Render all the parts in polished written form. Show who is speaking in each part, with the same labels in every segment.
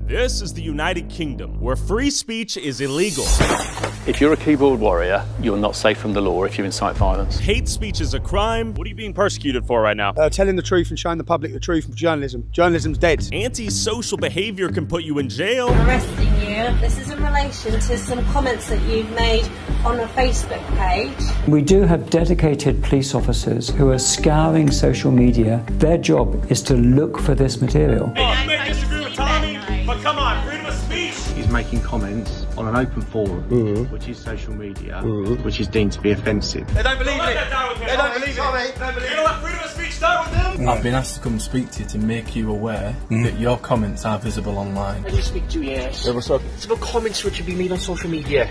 Speaker 1: This is the United Kingdom, where free speech is illegal.
Speaker 2: If you're a keyboard warrior, you're not safe from the law if you incite violence.
Speaker 1: Hate speech is a crime. What are you being persecuted for right now?
Speaker 3: Telling the truth and showing the public the truth of journalism. Journalism's dead.
Speaker 1: Anti-social behavior can put you in jail.
Speaker 4: I'm arresting you. This is in relation to some comments that you've made on a Facebook page.
Speaker 5: We do have dedicated police officers who are scouring social media. Their job is to look for this material.
Speaker 1: Hey, you may disagree with Tommy, but come on, freedom of speech.
Speaker 6: He's making comments on an open forum, which is social media, which is deemed to be offensive.
Speaker 3: They don't believe it. They don't believe it.
Speaker 1: You know what freedom of speech start with them?
Speaker 7: I've been asked to come speak to you to make you aware that your comments are visible online.
Speaker 8: When you speak to yes. It's about comments which have been made on social media.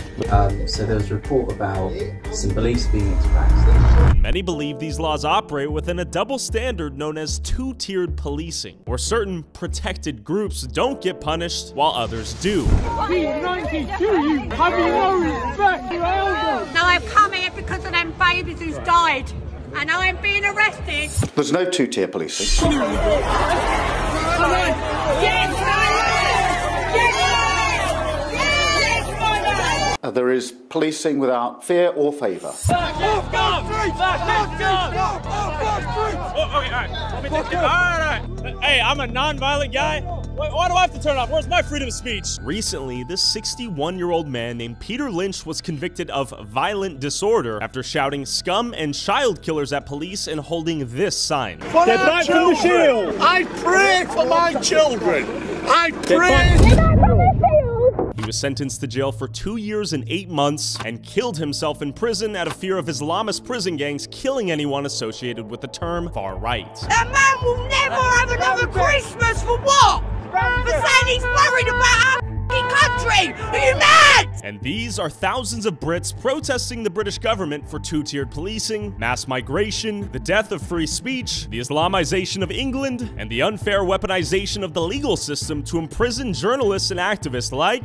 Speaker 9: So there was a report about some beliefs being expressed.
Speaker 1: Many believe these laws operate within a double standard known as two-tiered policing, where certain protected groups don't get punished while others do.
Speaker 4: Now I've come here because of them babies who's died, and now I'm being arrested.
Speaker 10: There's no two-tier policing. There is policing without fear or favour.
Speaker 1: Hey, I'm a non-violent guy. Why do I have to turn off? Where's my freedom of speech? Recently, this 61-year-old man named Peter Lynch was convicted of violent disorder after shouting "scum" and "child killers" at police and holding this sign.
Speaker 3: Get back from the shield!
Speaker 8: I pray for my children! I pray!
Speaker 1: He was sentenced to jail for 2 years and 8 months and killed himself in prison out of fear of Islamist prison gangs killing anyone associated with the term far-right.
Speaker 4: That man will never have another Christmas for what? For saying he's worried about our country! Are you mad?
Speaker 1: And these are thousands of Brits protesting the British government for two-tiered policing, mass migration, the death of free speech, the Islamization of England, and the unfair weaponization of the legal system to imprison journalists and activists like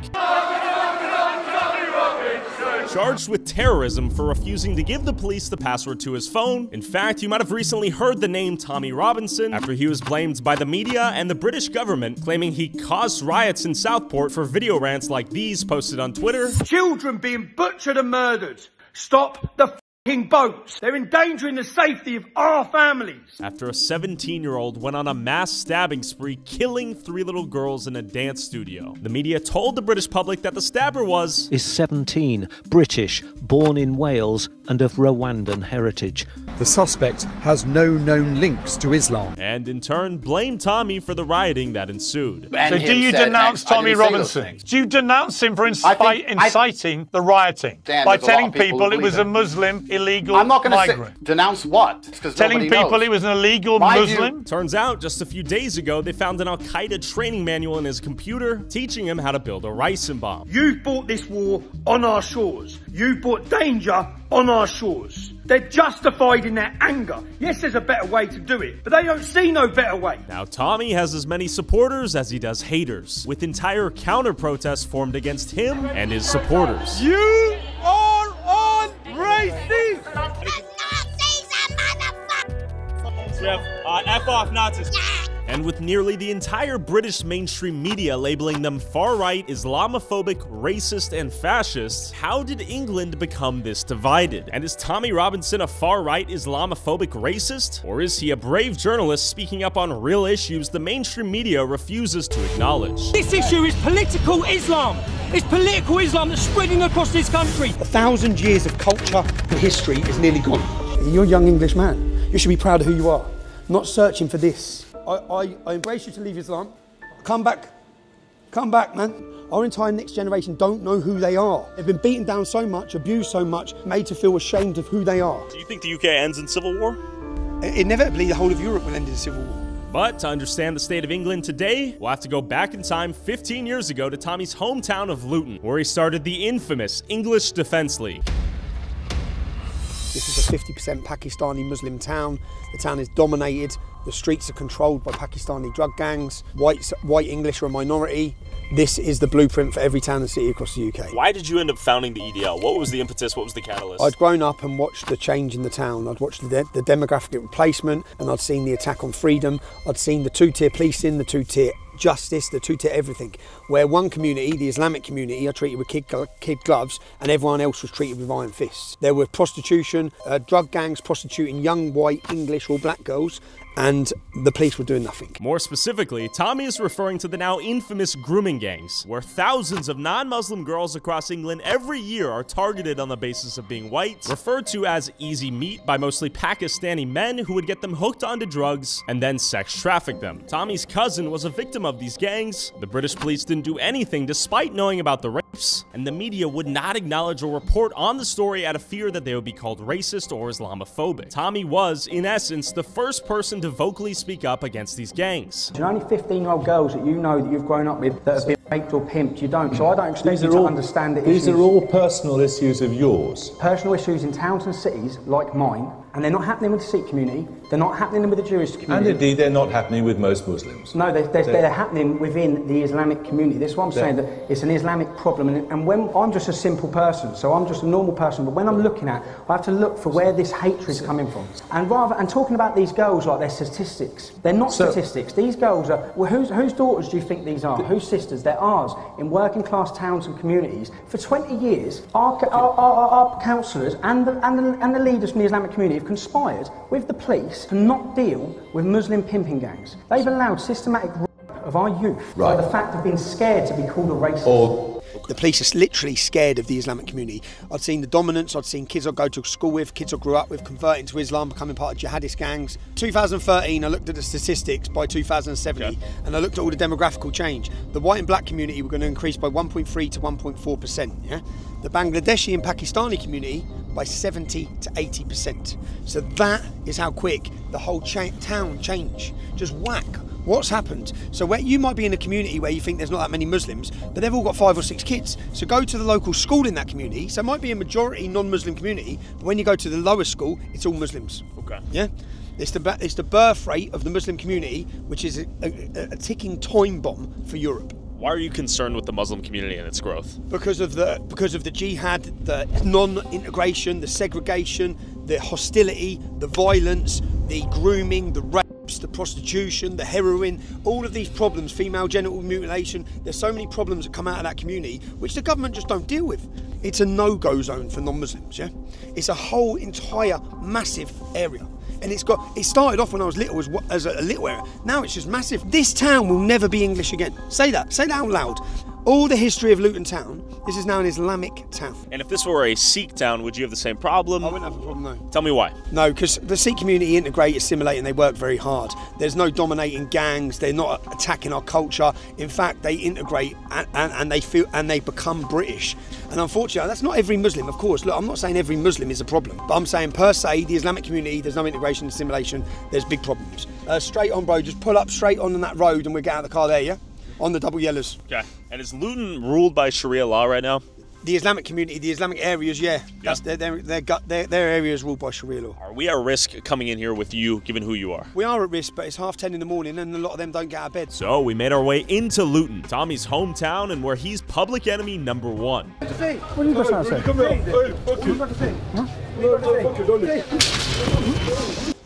Speaker 1: charged with terrorism for refusing to give the police the password to his phone. In fact, you might have recently heard the name Tommy Robinson after he was blamed by the media and the British government, claiming he caused riots in Southport for video rants like these posted on Twitter.
Speaker 3: Children being butchered and murdered. Stop the f***ing boats. They're endangering the safety of our families.
Speaker 1: After a 17-year-old went on a mass stabbing spree, killing 3 little girls in a dance studio. The media told the British public that the stabber is
Speaker 11: 17, British, born in Wales, and of Rwandan heritage.
Speaker 12: The suspect has no known links to Islam.
Speaker 1: And in turn, blamed Tommy for the rioting that ensued.
Speaker 13: So do you denounce Tommy Robinson? Do you denounce him for inciting the rioting? By telling people it was a Muslim illegal migrant?
Speaker 10: I'm not going to denounce what?
Speaker 13: Telling people he was an illegal Muslim?
Speaker 1: Turns out, just a few days ago, they found an Al-Qaeda training manual in his computer, teaching him how to build a ricin bomb.
Speaker 3: You've brought this war on our shores. You've brought danger on our shores. They're justified in their anger. Yes, there's a better way to do it, but they don't see no better way.
Speaker 1: Now, Tommy has as many supporters as he does haters, with entire counter-protests formed against him and his supporters.
Speaker 3: You are on racist!
Speaker 1: We have F off Nazis. And with nearly the entire British mainstream media labeling them far-right, Islamophobic, racist, and fascist, how did England become this divided? And is Tommy Robinson a far-right, Islamophobic racist? Or is he a brave journalist speaking up on real issues the mainstream media refuses to acknowledge?
Speaker 3: This issue is political Islam. It's political Islam that's spreading across this country. 1,000 years of culture and history is nearly gone. You're a young English man. You should be proud of who you are, not searching for this. I embrace you to leave Islam. Come back, man. Our entire next generation don't know who they are. They've been beaten down so much, abused so much, made to feel ashamed of who they are.
Speaker 1: Do you think the UK ends in civil war?
Speaker 3: Inevitably, the whole of Europe will end in civil war.
Speaker 1: But to understand the state of England today, we'll have to go back in time 15 years ago to Tommy's hometown of Luton, where he started the infamous English Defence League.
Speaker 3: This is a 50% Pakistani Muslim town. The town is dominated. The streets are controlled by Pakistani drug gangs. White English are a minority. This is the blueprint for every town and city across the UK.
Speaker 1: Why did you end up founding the EDL? What was the impetus? What was the catalyst?
Speaker 3: I'd grown up and watched the change in the town. I'd watched the demographic replacement, and I'd seen the attack on freedom. I'd seen the two-tier policing, the two-tier justice, the two to everything. Where one community, the Islamic community, are treated with kid gloves, and everyone else was treated with iron fists. There were prostitution, drug gangs prostituting young white, English or black girls, and the police were doing nothing.
Speaker 1: More specifically, Tommy is referring to the now infamous grooming gangs, where thousands of non-Muslim girls across England every year are targeted on the basis of being white, referred to as easy meat by mostly Pakistani men who would get them hooked onto drugs and then sex traffic them. Tommy's cousin was a victim of these gangs. The British police didn't do anything despite knowing about the rapes, and the media would not acknowledge or report on the story out of fear that they would be called racist or Islamophobic. Tommy was, in essence, the first person to vocally speak up against these gangs.
Speaker 14: You're only 15-year-old girls that you know that you've grown up with that have been raped or pimped. You don't. So I don't expect you to understand the issues.
Speaker 15: These are all personal issues of yours.
Speaker 14: Personal issues in towns and cities like mine, and they're not happening with the Sikh community, they're not happening with the Jewish community.
Speaker 15: And indeed, they're not happening with most Muslims.
Speaker 14: No, they're happening within the Islamic community. That's what I'm saying, that it's an Islamic problem. And when I'm just a simple person, so I'm just a normal person, but when I'm looking at, I have to look for where this hatred is coming from. And talking about these girls like they're statistics, they're not statistics. These girls are, well, whose daughters do you think these are? Whose sisters? They're ours. In working class towns and communities, for 20 years, our counsellors and the leaders from the Islamic community have conspired with the police to not deal with Muslim pimping gangs. They've allowed systematic rape of our youth by the fact of being scared to be called a racist.
Speaker 3: The police are literally scared of the Islamic community. I'd seen the dominance, I'd seen kids I go to school with, kids I grew up with, converting to Islam, becoming part of jihadist gangs. 2013, I looked at the statistics by 2070, and I looked at all the demographical change. The white and black community were going to increase by 1.3 to 1.4%, yeah? The Bangladeshi and Pakistani community by 70 to 80%. So that is how quick the whole town changed. Just whack. What's happened? So where you might be in a community where you think there's not that many Muslims, but they've all got 5 or 6 kids. So go to the local school in that community. So it might be a majority non-Muslim community, but when you go to the lower school, it's all Muslims. Okay. Yeah? It's the birth rate of the Muslim community, which is a ticking time bomb for Europe.
Speaker 1: Why are you concerned with the Muslim community and its growth?
Speaker 3: Because of the jihad, the non-integration, the segregation, the hostility, the violence, the grooming, the rapes, the prostitution, the heroin, all of these problems, female genital mutilation. There's so many problems that come out of that community which the government just don't deal with. It's a no-go zone for non-Muslims, yeah? It's a whole entire massive area. And it started off when I was little as a little area. Now it's just massive. This town will never be English again. Say that out loud. All the history of Luton Town, this is now an Islamic town.
Speaker 1: And if this were a Sikh town, would you have the same problem?
Speaker 3: I wouldn't have a problem, no.
Speaker 1: Tell me why.
Speaker 3: No, because the Sikh community integrate, assimilate, and they work very hard. There's no dominating gangs. They're not attacking our culture. In fact, they integrate and they become British. And unfortunately, that's not every Muslim, of course. Look, I'm not saying every Muslim is a problem, but I'm saying per se, the Islamic community, there's no integration, assimilation, there's big problems. Straight on, bro, just pull up straight on that road and we'll get out of the car there, yeah? On the double yellows.
Speaker 1: Okay. And is Luton ruled by Sharia law right now?
Speaker 3: The Islamic community, the Islamic areas, yeah. That's their area is ruled by Sharia law.
Speaker 1: Are we at risk coming in here with you, given who you are?
Speaker 3: We are at risk, but it's 10:30 in the morning and a lot of them don't get out of bed.
Speaker 1: So we made our way into Luton, Tommy's hometown, and where he's public enemy number 1.
Speaker 3: What are you trying to say? Come here. What are you trying to say? Huh?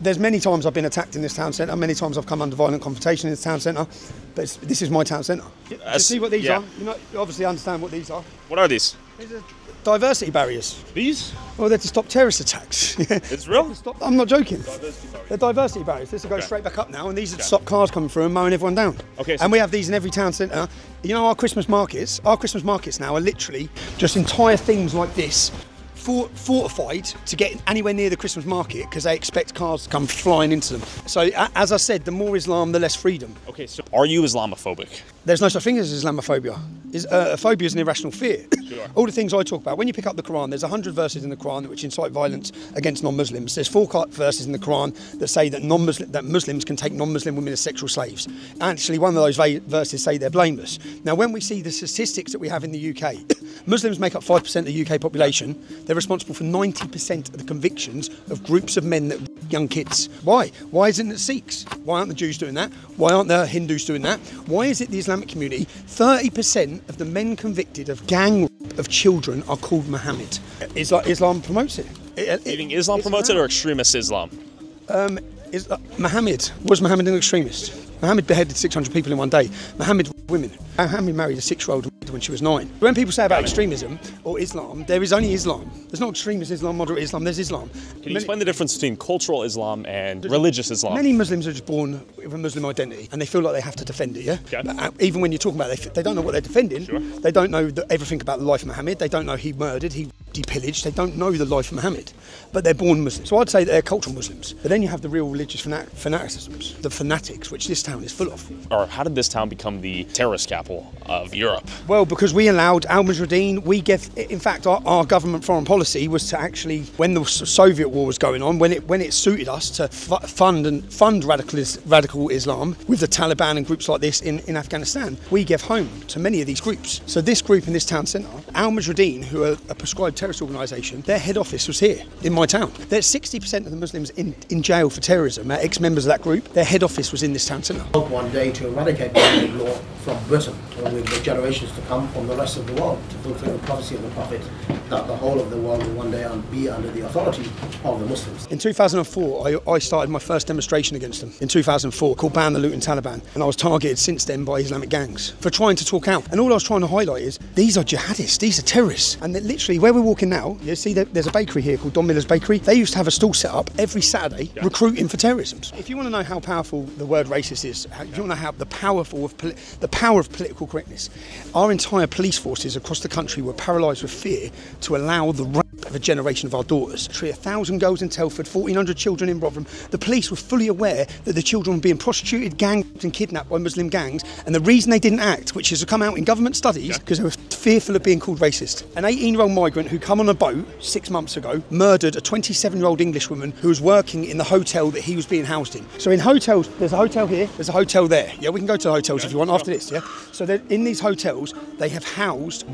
Speaker 3: There's many times I've been attacked in this town centre, many times I've come under violent confrontation in this town centre, but this is my town centre. You see what these are? You obviously understand what these are.
Speaker 1: What are these?
Speaker 3: These are diversity barriers.
Speaker 1: These?
Speaker 3: Well, they're to stop terrorist attacks.
Speaker 1: It's real?
Speaker 3: I'm not joking. They're diversity barriers. This will go straight back up now, and these are to stop cars coming through and mowing everyone down. Okay. And we have these in every town centre. You know, our Christmas markets now are literally just entire things like this, fortified to get anywhere near the Christmas market because they expect cars to come flying into them. So as I said, the more Islam, the less freedom.
Speaker 1: Okay, so are you Islamophobic?
Speaker 3: There's no such thing as Islamophobia. A phobia is an irrational fear. Sure. All the things I talk about, when you pick up the Quran, there's 100 verses in the Quran which incite violence against non-Muslims. There's 4 verses in the Quran that say that Muslims can take non-Muslim women as sexual slaves. Actually, one of those verses say they're blameless. Now, when we see the statistics that we have in the UK, Muslims make up 5% of the UK population. They're responsible for 90% of the convictions of groups of men that young kids. Why? Why isn't it Sikhs? Why aren't the Jews doing that? Why aren't the Hindus doing that? Why is it the Islamic community? 30% of the men convicted of gang rape of children are called Muhammad. Islam promotes it.
Speaker 1: Do you think Islam promotes it or extremist Islam?
Speaker 3: Muhammad, was Muhammad an extremist? Muhammad beheaded 600 people in one day. Muhammad women. Muhammad married a 6-year-old when she was 9. When people say about extremism or Islam, there is only Islam. There's not extremist Islam, moderate Islam, there's Islam.
Speaker 1: Can you explain the difference between cultural Islam and religious Islam?
Speaker 3: Many Muslims are just born with a Muslim identity and they feel like they have to defend it, yeah? Okay. But even when you're talking about it, they don't know what they're defending. Sure. They don't know everything about the life of Muhammad. They don't know he murdered, he pillaged. They don't know the life of Muhammad. But they're born Muslims. So I'd say that they're cultural Muslims. But then you have the real religious fanaticisms, the fanatics, which this town is full of.
Speaker 1: Or how did this town become the terrorist capital of Europe?
Speaker 3: Well, because we allowed al-Mujahideen, in fact, our government foreign policy was to actually, when the Soviet war was going on, when it suited us to fund radical Islam with the Taliban and groups like this in Afghanistan, we gave home to many of these groups. So this group in this town centre, al-Mujahideen, who are a prescribed terrorist organisation, their head office was here in my town. There's 60% of the Muslims in jail for terrorism, ex-members of that group. Their head office was in this town centre.
Speaker 16: One day to eradicate Muslim law from Britain, with the generations to come from the rest of the world, to fulfill the prophecy of the Prophet that the whole of the world will one day be under the authority of the Muslims.
Speaker 3: In 2004, I started my first demonstration against them. In 2004, called Ban the Looting Taliban, and I was targeted since then by Islamic gangs for trying to talk out. And all I was trying to highlight is these are jihadists, these are terrorists, and literally where we're walking now, you see there's a bakery here called Don Miller's Bakery. They used to have a stall set up every Saturday recruiting for terrorism. If you want to know how powerful the word racist is, if you want to know how the power of political correctness, our entire police forces across the country were paralysed with fear to allow the rape of a generation of our daughters. 1,000 girls in Telford, 1,400 children in Rotherham. The police were fully aware that the children were being prostituted, ganged and kidnapped by Muslim gangs, and the reason they didn't act, which has come out in government studies, because they were fearful of being called racist. An 18-year-old migrant who come on a boat 6 months ago murdered a 27-year-old Englishwoman who was working in the hotel that he was being housed in. So in hotels, there's a hotel here, there's a hotel there. Yeah, we can go to the hotels if you want after this, yeah? So in these hotels, they have housed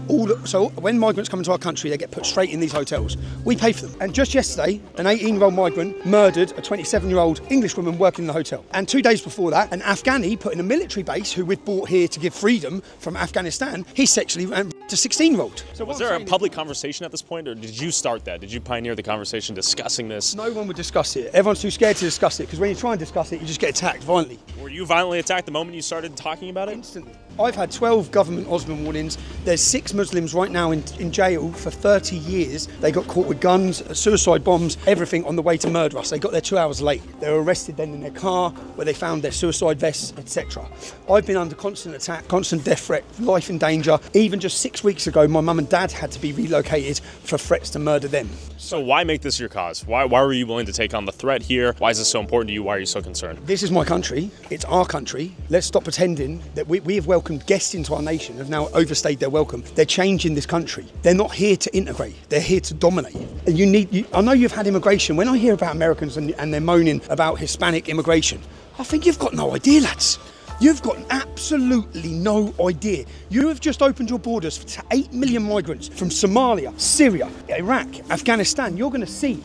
Speaker 3: so when migrants come into our country, they get put straight in these hotels. We pay for them. And just yesterday, an 18-year-old migrant murdered a 27-year-old Englishwoman working in the hotel. And 2 days before that, an Afghani put in a military base who we've brought here to give freedom from Afghanistan, he sexually raped a 16-year-old.
Speaker 1: So was there a public conversation at this point, or did you start that? Did you pioneer the conversation discussing this?
Speaker 3: No one would discuss it. Everyone's too scared to discuss it, because when you try and discuss it, you just get attacked violently.
Speaker 1: Were you violently attacked the moment you started talking about it?
Speaker 3: Instantly. I've had 12 government Osman warnings. There's 6 Muslims right now in jail for 30 years. They got caught with guns, suicide bombs, everything on the way to murder us. They got there 2 hours late. They were arrested then in their car, where they found their suicide vests, etc. I've been under constant attack, constant death threat, life in danger. Even just 6 weeks ago, my mum and dad had to be relocated for threats to murder them.
Speaker 1: So why make this your cause? Why were you willing to take on the threat here? Why is this so important to you? Why are you so concerned?
Speaker 3: This is my country. It's our country. Let's stop pretending that we have welcomed guests into our nation, have now overstayed their welcome. They're changing this country. They're not here to integrate. They're here to dominate. And I know you've had immigration. When I hear about Americans and they're moaning about Hispanic immigration, I think you've got no idea, lads. You've got absolutely no idea. You have just opened your borders to 8 million migrants from Somalia, Syria, Iraq, Afghanistan. You're going to see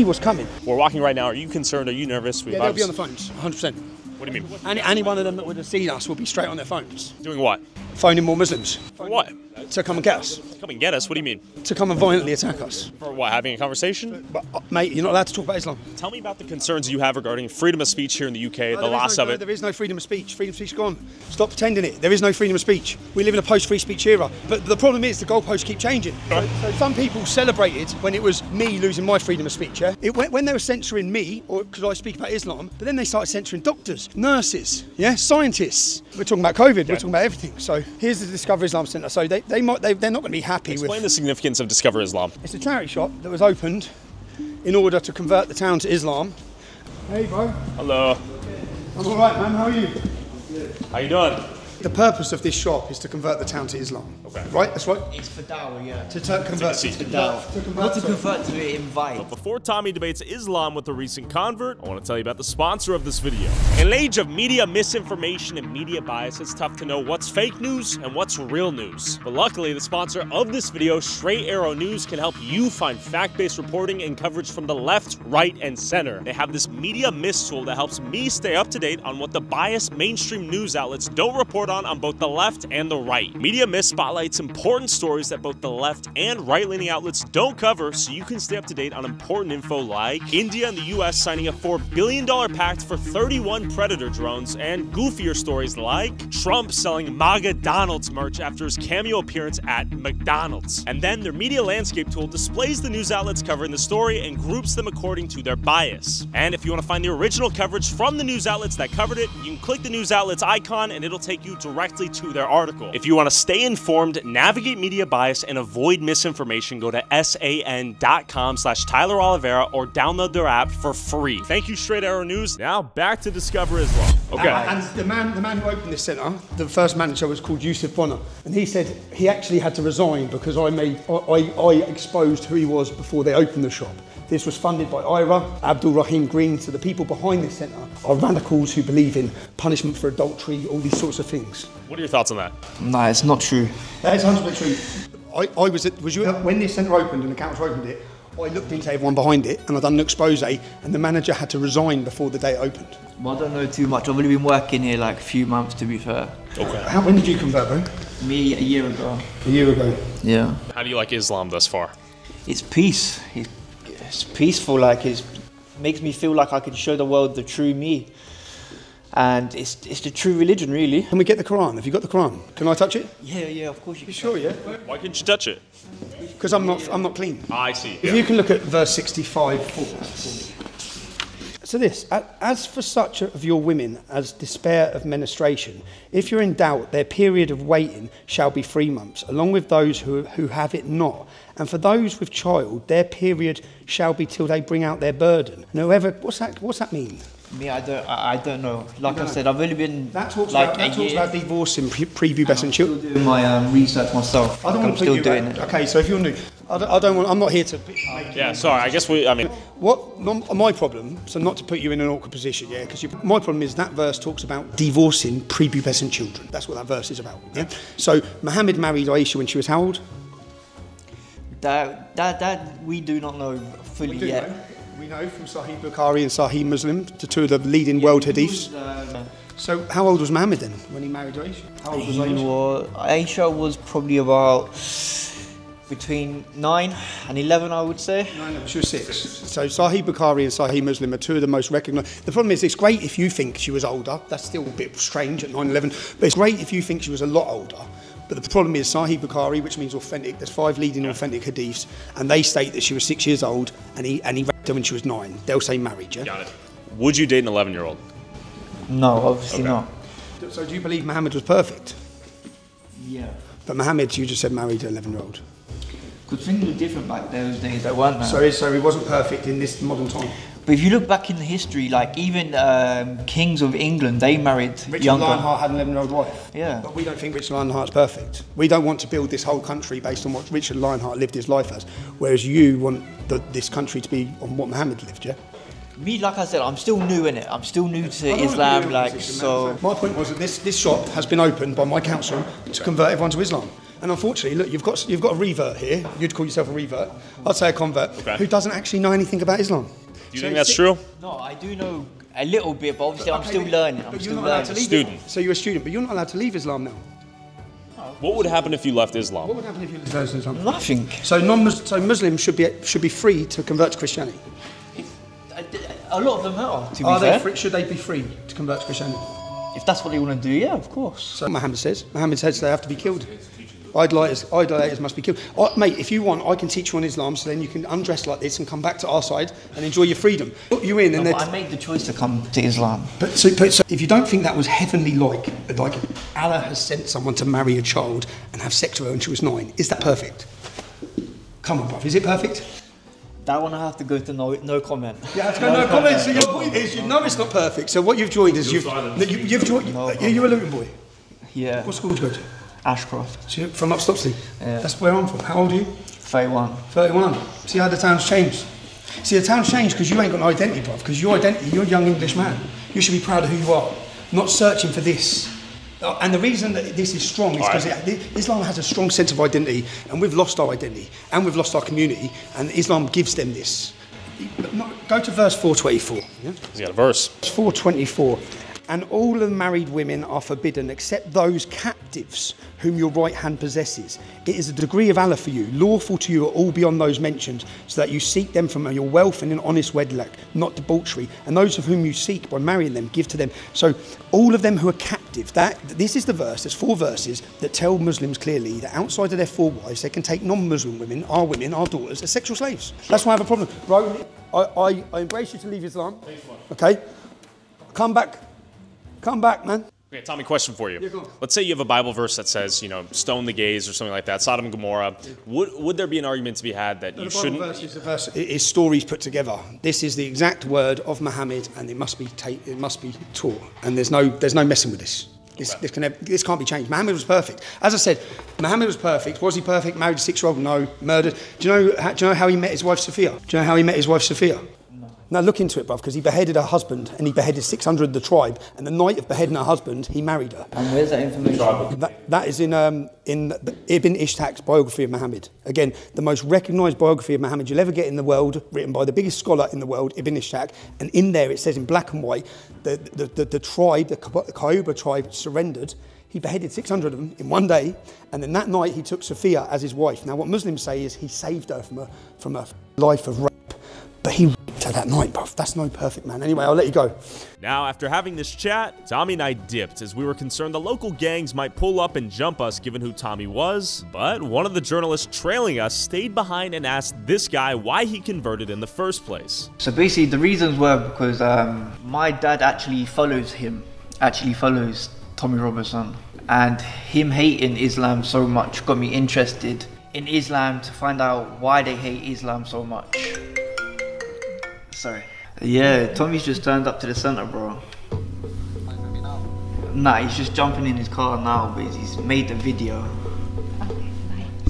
Speaker 3: what's coming.
Speaker 1: We're walking right now. Are you concerned? Are you nervous?
Speaker 3: Yeah, they'll be on the phones, 100%.
Speaker 1: What do you mean?
Speaker 3: Any one of them that would have seen us will be straight on their phones.
Speaker 1: Doing what?
Speaker 3: Phoning more Muslims.
Speaker 1: For what?
Speaker 3: To come and get us.
Speaker 1: Come and get us? What do you mean?
Speaker 3: To come and violently attack us.
Speaker 1: For what? Having a conversation?
Speaker 3: But, mate, you're not allowed to talk about Islam.
Speaker 1: Tell me about the concerns you have regarding freedom of speech here in the UK, the loss of it.
Speaker 3: There is no freedom of speech. Freedom of speech is gone. Stop pretending it. There is no freedom of speech. We live in a post-free speech era. But the problem is the goalposts keep changing. So some people celebrated when it was me losing my freedom of speech, yeah? When they were censoring me, or because I speak about Islam, but then they started censoring doctors, nurses, yeah, scientists. We're talking about COVID, we're talking about everything. So here's the Discover Islam Centre. So they're not going to be happy with...
Speaker 1: Explain the significance of Discover Islam.
Speaker 3: It's a charity shop that was opened in order to convert the town to Islam. Hey, bro.
Speaker 1: Hello.
Speaker 3: I'm all right, man. How are you?
Speaker 1: How you doing?
Speaker 3: The purpose of this shop is to convert the town to Islam. Okay. Right? That's right?
Speaker 16: It's for dawah, yeah.
Speaker 3: To convert to
Speaker 16: invite.
Speaker 1: But before Tommy debates Islam with a recent convert, I want to tell you about the sponsor of this video. In an age of media misinformation and media bias, it's tough to know what's fake news and what's real news. But luckily, the sponsor of this video, Straight Arrow News, can help you find fact-based reporting and coverage from the left, right, and center. They have this media miss tool that helps me stay up to date on what the biased mainstream news outlets don't report on on both the left and the right. Media Myth spotlights important stories that both the left and right-leaning outlets don't cover, so you can stay up to date on important info like India and the US signing a $4 billion pact for 31 Predator drones, and goofier stories like Trump selling MAGA Donald's merch after his cameo appearance at McDonald's. And then their media landscape tool displays the news outlets covering the story and groups them according to their bias. And if you want to find the original coverage from the news outlets that covered it, you can click the news outlet's icon and it'll take you directly to their article. If you want to stay informed, navigate media bias, and avoid misinformation, go to san.com/Tyler Oliveira or download their app for free. Thank you, Straight Arrow News. Now back to Discover Islam. Okay.
Speaker 3: And the man who opened this centre, the first manager, was called Yusuf Bonner, and he said he actually had to resign because I exposed who he was before they opened the shop. This was funded by IRA, Abdul Rahim Green, so the people behind this centre are radicals who believe in punishment for adultery, all these sorts of things.
Speaker 1: What are your thoughts on that?
Speaker 17: No, it's not true.
Speaker 3: That is 100% true. When this centre opened and the council opened it, I looked into everyone behind it and I done an expose, and the manager had to resign before the day it opened.
Speaker 17: Well, I don't know too much. I've only been working here like a few months, to be fair.
Speaker 1: Okay.
Speaker 3: When did you convert, bro?
Speaker 17: Me, a year ago.
Speaker 3: A year ago?
Speaker 17: Yeah.
Speaker 1: How do you like Islam thus far?
Speaker 17: It's peace. It's peaceful, like it makes me feel like I can show the world the true me. And it's the true religion, really.
Speaker 3: Can we get the Quran? Have you got the Quran? Can I touch it?
Speaker 17: Yeah, of course you can.
Speaker 3: Sure, yeah?
Speaker 1: Why can't you touch it?
Speaker 3: Because I'm not clean.
Speaker 1: I see.
Speaker 3: If you can look at verse 65. So this, as for such of your women as despair of menstruation, if you're in doubt, their period of waiting shall be 3 months, along with those who have it not. And for those with child, their period shall be till they bring out their burden. And whoever, what's that mean?
Speaker 17: Me, I don't know. Like I said, I've only been
Speaker 3: that talks about divorcing prepubescent children.
Speaker 17: I'm still doing my research myself.
Speaker 3: I don't want to put you doing it. Okay, so if you're new, I'm not here to.
Speaker 1: Yeah, sorry. I guess
Speaker 3: my problem? So not to put you in an awkward position, yeah. Because my problem is that verse talks about divorcing prepubescent children. That's what that verse is about. Yeah. So Muhammad married Aisha when she was how old?
Speaker 17: That we do not know fully yet.
Speaker 3: We know from Sahih Bukhari and Sahih Muslim, the two of the leading world hadiths. So how old was Muhammad then when he married Aisha? How old was Aisha?
Speaker 17: Aisha was probably about between 9 and 11, I would say.
Speaker 3: No, she was 6. So Sahih Bukhari and Sahih Muslim are two of the most recognised. The problem is, it's great if you think she was older. That's still a bit strange at 9, 11. But it's great if you think she was a lot older. But the problem is Sahih Bukhari, which means authentic. There's 5 leading authentic hadiths, and they state that she was 6 years old, and he raped her when she was 9. They'll say married, yeah?
Speaker 1: Got it. Would you date an 11-year-old?
Speaker 17: No, obviously not.
Speaker 3: So do you believe Muhammad was perfect?
Speaker 17: Yeah.
Speaker 3: But Muhammad, you just said married an 11-year-old.
Speaker 17: Because things were different back those days, they weren't.
Speaker 3: So he wasn't perfect in this modern time.
Speaker 17: But if you look back in the history, like even kings of England, they married
Speaker 3: Richard
Speaker 17: younger.
Speaker 3: Lionheart had an 11-year-old wife.
Speaker 17: Yeah.
Speaker 3: But we don't think Richard Lionheart's perfect. We don't want to build this whole country based on what Richard Lionheart lived his life as, whereas you want this country to be on what Muhammad lived, yeah?
Speaker 17: Me, like I said, I'm still new in it. I'm still new to Islam, like, so...
Speaker 3: My point was that this shop has been opened by my council to convert everyone to Islam. And unfortunately, look, you've got a revert here. You'd call yourself a revert. I'd say a convert who doesn't actually know anything about Islam.
Speaker 1: Do you think that's true?
Speaker 17: No, I do know a little bit, but obviously I'm still learning. I'm still learning.
Speaker 1: Student.
Speaker 3: So you're a student, but you're not allowed to leave Islam now.
Speaker 1: What would happen if you left Islam?
Speaker 3: What would happen if you left Islam?
Speaker 17: Nothing.
Speaker 3: So Muslims should be free to convert to Christianity.
Speaker 17: A lot of them are. To be fair.
Speaker 3: Should they be free to convert to Christianity?
Speaker 17: If that's what they want to do, yeah, of course.
Speaker 3: So Muhammad says they have to be killed. Idolaters must be killed. Mate, if you want, I can teach you on Islam, so then you can undress like this and come back to our side and enjoy your freedom. Put you in, and
Speaker 17: I made the choice to come to Islam.
Speaker 3: But so if you don't think that was heavenly, like Allah has sent someone to marry a child and have sex with her when she was 9, is that perfect? Come on, bruv, is it perfect?
Speaker 17: That one I have to go to no comment.
Speaker 3: Yeah, have to go no comment. So your point is, you know it's not perfect. So what you've joined is you've joined. You're a Luton boy.
Speaker 17: Yeah.
Speaker 3: What school did you go to?
Speaker 17: Ashcroft.
Speaker 3: So you're from up Stopsley?
Speaker 17: Yeah.
Speaker 3: That's where I'm from. How old are you?
Speaker 17: 31.
Speaker 3: 31. See how the town's changed? See, the town's changed because you ain't got an identity, bruv. Because your identity, you're a young English man. You should be proud of who you are, not searching for this. And the reason that this is strong is because Islam has a strong sense of identity, and we've lost our identity, and we've lost our community, and Islam gives them this. Go to verse 424. Yeah?
Speaker 1: He's got a verse.
Speaker 3: 424. And all the married women are forbidden except those captives whom your right hand possesses. It is a degree of Allah for you, lawful to you are all beyond those mentioned, so that you seek them from your wealth in an honest wedlock, not debauchery. And those of whom you seek by marrying them, give to them. So all of them who are captive, this is the verse, there's 4 verses that tell Muslims clearly that outside of their 4 wives, they can take non-Muslim women, our daughters, as sexual slaves. That's why I have a problem. Bro, I embrace you to leave Islam. Okay? Come back, man.
Speaker 1: Okay, Tommy, question for you. Let's say you have a Bible verse that says, you know, stone the gays or something like that, Sodom and Gomorrah. Would there be an argument to be had that you shouldn't?
Speaker 3: The Bible verse is a verse. It is stories put together. This is the exact word of Muhammad, and it must be taught. And there's no messing with this. This can't be changed. Muhammad was perfect. As I said, Muhammad was perfect. Was he perfect? Married a 6-year-old? No. Murdered. Do you know how he met his wife Sophia? Do you know how he met his wife Sophia? Now look into it, bruv, because he beheaded her husband and he beheaded 600 of the tribe, and the night of beheading her husband, he married her.
Speaker 17: And where's that information?
Speaker 3: That is in Ibn Ishaq's biography of Muhammad. Again, the most recognised biography of Muhammad you'll ever get in the world, written by the biggest scholar in the world, Ibn Ishaq, and in there it says in black and white, the tribe, the Cayuba tribe surrendered. He beheaded 600 of them in one day, and then that night he took Sophia as his wife. Now what Muslims say is he saved her from a life of rape, but he raped her that night, bruv. That's no perfect man. Anyway, I'll let you go.
Speaker 1: Now, after having this chat, Tommy and I dipped as we were concerned the local gangs might pull up and jump us given who Tommy was, but one of the journalists trailing us stayed behind and asked this guy why he converted in the first place.
Speaker 17: So basically the reasons were because my dad actually follows Tommy Robinson, and him hating Islam so much got me interested in Islam to find out why they hate Islam so much. Sorry. Yeah, Tommy's just turned up to the centre, bro. Nah, he's just jumping in his car now, but he's made the video.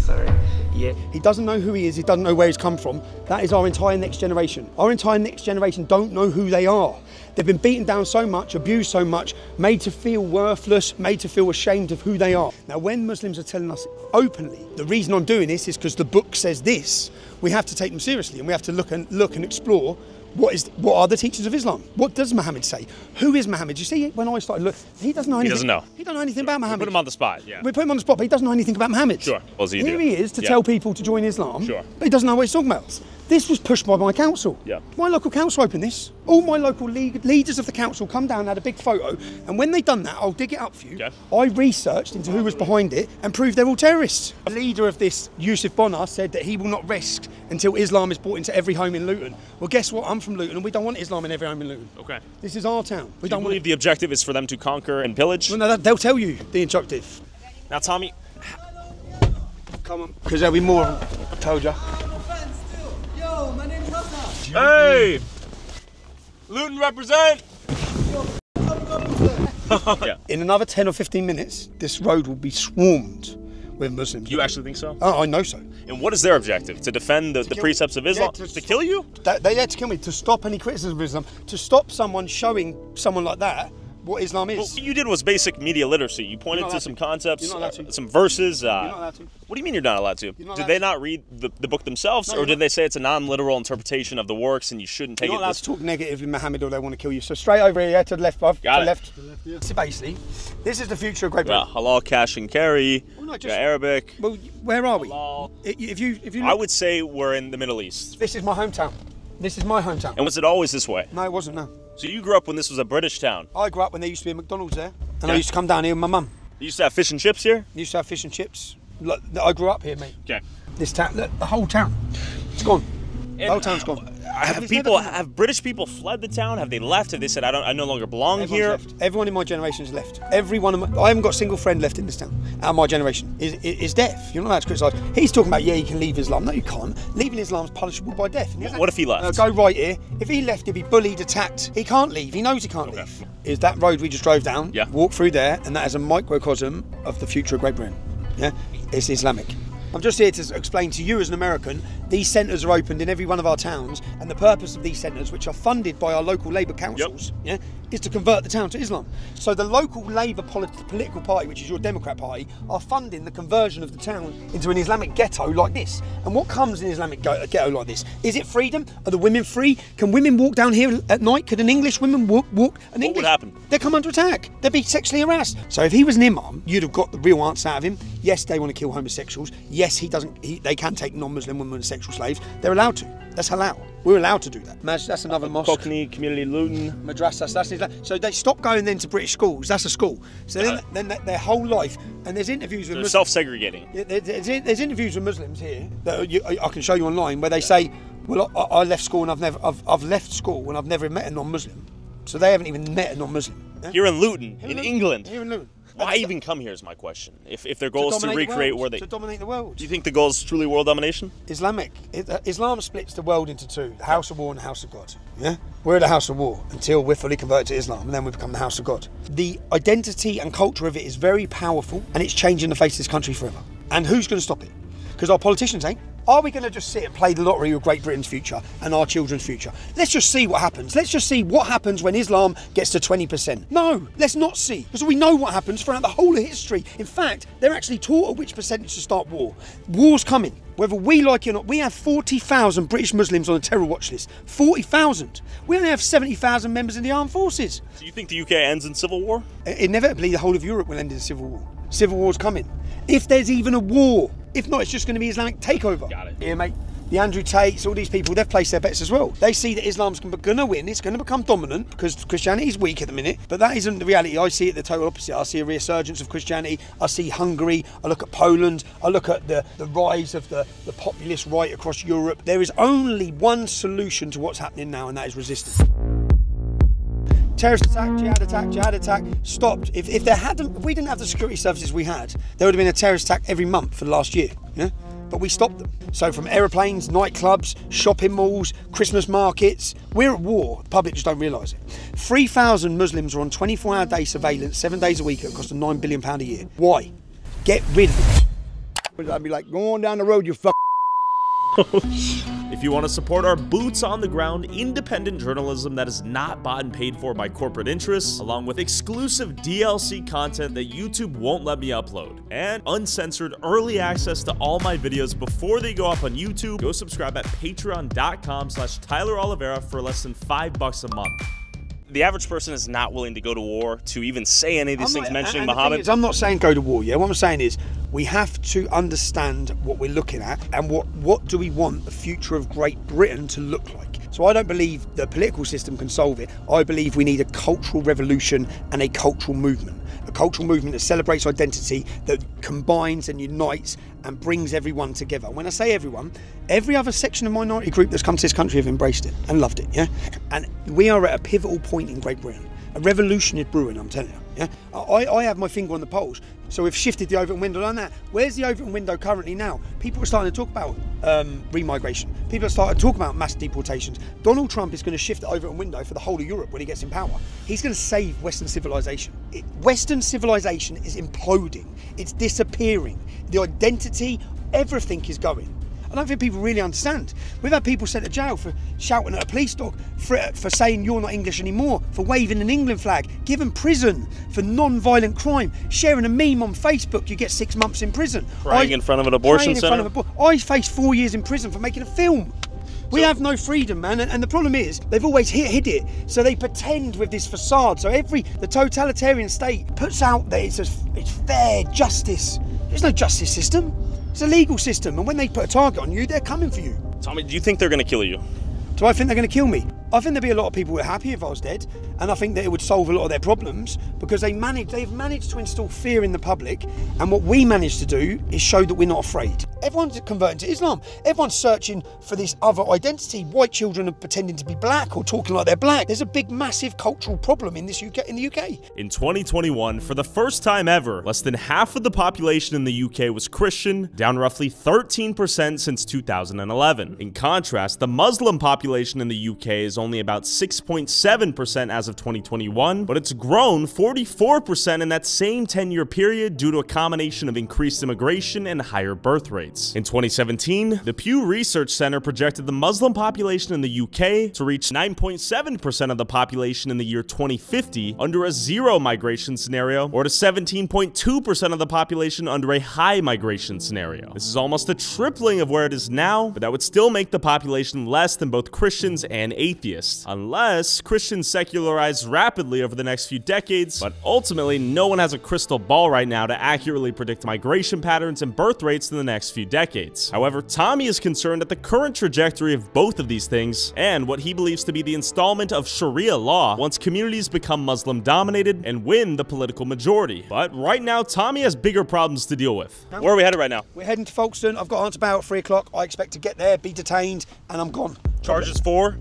Speaker 17: Sorry. Yeah.
Speaker 3: He doesn't know who he is, he doesn't know where he's come from. That is our entire next generation. Our entire next generation don't know who they are. They've been beaten down so much, abused so much, made to feel worthless, made to feel ashamed of who they are. Now, when Muslims are telling us openly, the reason I'm doing this is because the book says this, we have to take them seriously, and we have to look and explore what are the teachings of Islam? What does Muhammad say? Who is Muhammad? You see, when I started looking, he doesn't know anything.
Speaker 1: He doesn't know.
Speaker 3: He doesn't know anything about Muhammad.
Speaker 1: We put him on the spot, yeah.
Speaker 3: We put him on the spot, but he doesn't know anything about Muhammad.
Speaker 1: Sure. Well,
Speaker 3: Here he is to tell people to join Islam, but he doesn't know what he's talking about. This was pushed by my council.
Speaker 1: Yeah.
Speaker 3: My local council opened this. All my local leaders of the council come down and had a big photo, and when they've done that, I'll dig it up for you.
Speaker 1: Okay.
Speaker 3: I researched into who was behind it and proved they're all terrorists. The leader of this, Yusuf Bonner, said that he will not rest until Islam is brought into every home in Luton. Well, guess what? I'm from Luton, and we don't want Islam in every home in Luton.
Speaker 1: Okay.
Speaker 3: This is our town.
Speaker 1: Do you believe the objective is for them to conquer and pillage?
Speaker 3: Well, no, they'll tell you the objective.
Speaker 1: Now, Tommy.
Speaker 3: Come on, because there'll be more of them. I told you.
Speaker 4: Yo, my name's Hassan.
Speaker 1: Hey! Luton represent!
Speaker 3: Yeah. In another 10 or 15 minutes, this road will be swarmed with Muslims.
Speaker 1: You actually think so?
Speaker 3: Oh, I know so.
Speaker 1: And what is their objective? To defend the precepts of Islam?
Speaker 3: Yeah,
Speaker 1: to kill you?
Speaker 3: They had to kill me, to stop any criticism of Islam, to stop someone showing someone like that what Islam is.
Speaker 1: Well, what you did was basic media literacy. You pointed to some concepts,
Speaker 3: You're not allowed to.
Speaker 1: some verses.
Speaker 3: You're not allowed to.
Speaker 1: What do you mean you're not allowed to? Did they not read the book themselves,
Speaker 3: No,
Speaker 1: or did they say it's a non-literal interpretation of the works and you shouldn't take
Speaker 3: You're
Speaker 1: it?
Speaker 3: not allowed to talk negatively of Muhammad or they want to kill you. So straight over here, to the left, bruv.
Speaker 1: Got
Speaker 3: to
Speaker 1: it.
Speaker 3: left. Yeah. So basically, this is the future of Great Britain.
Speaker 1: Halal, cash and carry. Arabic.
Speaker 3: Well, where are we?
Speaker 1: Halal.
Speaker 3: If you look,
Speaker 1: I would say we're in the Middle East.
Speaker 3: This is my hometown. This is my hometown.
Speaker 1: And was it always this way?
Speaker 3: No, it wasn't, no.
Speaker 1: So you grew up when this was a British town?
Speaker 3: I grew up when there used to be a McDonald's there. And I used to come down here with my mum.
Speaker 1: You used to have fish and chips here?
Speaker 3: Used to have fish and chips. Look, I grew up here, mate.
Speaker 1: Okay.
Speaker 3: This town, look, the whole town, it's gone. The whole town's gone.
Speaker 1: Have British people fled the town? Have they left? Have they said, I no longer belong here?
Speaker 3: Left. Everyone in my generation has left. I haven't got a single friend left in this town. Out of my generation is deaf. You're not allowed to criticise. He's talking about, yeah, you can leave Islam. No, you can't. Leaving Islam is punishable by death.
Speaker 1: What if he left?
Speaker 3: Go right here. If he left, he'd be bullied, attacked. He can't leave. He knows he can't leave. Is that road we just drove down?
Speaker 1: Yeah.
Speaker 3: Walk through there, and that is a microcosm of the future of Great Britain. Yeah, it's Islamic. I'm just here to explain to you as an American, these centres are opened in every one of our towns, and the purpose of these centres, which are funded by our local Labour councils, is to convert the town to Islam. So the local Labour political party, which is your Democrat party, are funding the conversion of the town into an Islamic ghetto like this. And what comes in an Islamic ghetto like this? Is it freedom? Are the women free? Can women walk down here at night? Could an English woman walk? What would
Speaker 1: happen?
Speaker 3: They come under attack. They'd be sexually harassed. So if he was an imam, you'd have got the real answer out of him. Yes, they want to kill homosexuals. Yes, they can take non-Muslim women as sexual slaves. They're allowed to. That's halal. We're allowed to do that. That's another mosque.
Speaker 1: Cockney, Community Luton.
Speaker 3: Madrasas, that's Islam. So they stop going then to British schools. That's a school. So then their whole life, and there's interviews with Muslims.
Speaker 1: Self-segregating.
Speaker 3: There's interviews with Muslims here that I can show you online where they say, well, I left school and I've left school and I've never met a non-Muslim. So they haven't even met a non-Muslim.
Speaker 1: Here in Luton, in England.
Speaker 3: Here in Luton.
Speaker 1: Why even come here is my question. If their goal is to recreate where they...
Speaker 3: To dominate the world.
Speaker 1: Do you think the goal is truly world domination?
Speaker 3: Islam splits the world into two, the House of War and the House of God. Yeah? We're the House of War until we're fully converted to Islam, and then we become the House of God. The identity and culture of it is very powerful, and it's changing the face of this country forever. And who's going to stop it? Because our politicians ain't. Are we going to just sit and play the lottery with Great Britain's future and our children's future? Let's just see what happens. Let's just see what happens when Islam gets to 20%. No, let's not see. Because we know what happens throughout the whole of history. In fact, they're actually taught at which percentage to start war. War's coming. Whether we like it or not, we have 40,000 British Muslims on a terror watch list. 40,000. We only have 70,000 members in the armed forces.
Speaker 1: Do you think the UK ends in civil war?
Speaker 3: Inevitably, the whole of Europe will end in civil war. Civil war's coming. If there's even a war. If not, it's just going to be Islamic takeover.
Speaker 1: Got it.
Speaker 3: Yeah, mate. The Andrew Tates, all these people, they've placed their bets as well. They see that Islam's going to win. It's going to become dominant because Christianity is weak at the minute. But that isn't the reality. I see it the total opposite. I see a resurgence of Christianity. I see Hungary. I look at Poland. I look at the rise of the populist right across Europe. There is only one solution to what's happening now, and that is resistance. Terrorist attack, jihad attack, stopped. If we didn't have the security services we had, there would have been a terrorist attack every month for the last year. Yeah? But we stopped them. So from aeroplanes, nightclubs, shopping malls, Christmas markets, we're at war. The public just don't realise it. 3,000 Muslims are on 24-hour day surveillance, 7 days a week at a cost of £9 billion a year. Why? Get rid of it.
Speaker 18: I'd be like, go on down the road, you fuck.
Speaker 1: If you want to support our boots on the ground independent journalism that is not bought and paid for by corporate interests, along with exclusive DLC content that YouTube won't let me upload, and uncensored early access to all my videos before they go up on YouTube, go subscribe at patreon.com/Tyler Oliveira for less than $5 a month. The average person is not willing to go to war to even say any of these things mentioning Muhammad.
Speaker 3: I'm not saying go to war, yeah? What I'm saying is we have to understand what we're looking at and what do we want the future of Great Britain to look like. So I don't believe the political system can solve it. I believe we need a cultural revolution and a cultural movement. A cultural movement that celebrates identity, that combines and unites and brings everyone together. When I say everyone, every other section of minority group that's come to this country have embraced it and loved it, yeah? And we are at a pivotal point in Great Britain. A revolution is brewing, I'm telling you, yeah? I have my finger on the pulse. So we've shifted the Overton window on that. Where's the Overton window currently now? People are starting to talk about remigration. People are starting to talk about mass deportations. Donald Trump is going to shift the Overton window for the whole of Europe when he gets in power. He's going to save Western civilization. Western civilization is imploding. It's disappearing. The identity, everything is going. I don't think people really understand. We've had people sent to jail for shouting at a police dog, for saying you're not English anymore, for waving an England flag, given prison for non-violent crime, sharing a meme on Facebook, you get 6 months in prison.
Speaker 1: Crying in front of an abortion center.
Speaker 3: I faced 4 years in prison for making a film. We have no freedom, man, and the problem is they've always hid it. So they pretend with this facade. So the totalitarian state puts out that it's fair justice. There's no justice system. It's a legal system, and when they put a target on you, they're coming for you.
Speaker 1: Tommy, do you think they're going to kill you?
Speaker 3: Do I think they're going to kill me? I think there'd be a lot of people who are happy if I was dead, and I think that it would solve a lot of their problems because they've managed to instill fear in the public, and what we managed to do is show that we're not afraid. Everyone's converting to Islam. Everyone's searching for this other identity. White children are pretending to be black or talking like they're black. There's a big, massive cultural problem in the UK.
Speaker 1: In 2021, for the first time ever, less than half of the population in the UK was Christian, down roughly 13% since 2011. In contrast, the Muslim population in the UK is only about 6.7% as as of 2021, but it's grown 44% in that same 10-year period due to a combination of increased immigration and higher birth rates. In 2017, the Pew Research Center projected the Muslim population in the UK to reach 9.7% of the population in the year 2050 under a zero migration scenario, or to 17.2% of the population under a high migration scenario. This is almost a tripling of where it is now, but that would still make the population less than both Christians and atheists, unless Christians secularize rapidly over the next few decades. But ultimately, no one has a crystal ball right now to accurately predict migration patterns and birth rates in the next few decades. However, Tommy is concerned at the current trajectory of both of these things and what he believes to be the installment of Sharia law once communities become Muslim dominated and win the political majority. But right now, Tommy has bigger problems to deal with. Where are we headed right now?
Speaker 3: We're heading to Folkestone. I've got on to about 3 o'clock. I expect to get there, be detained, and I'm gone.
Speaker 1: Charges for?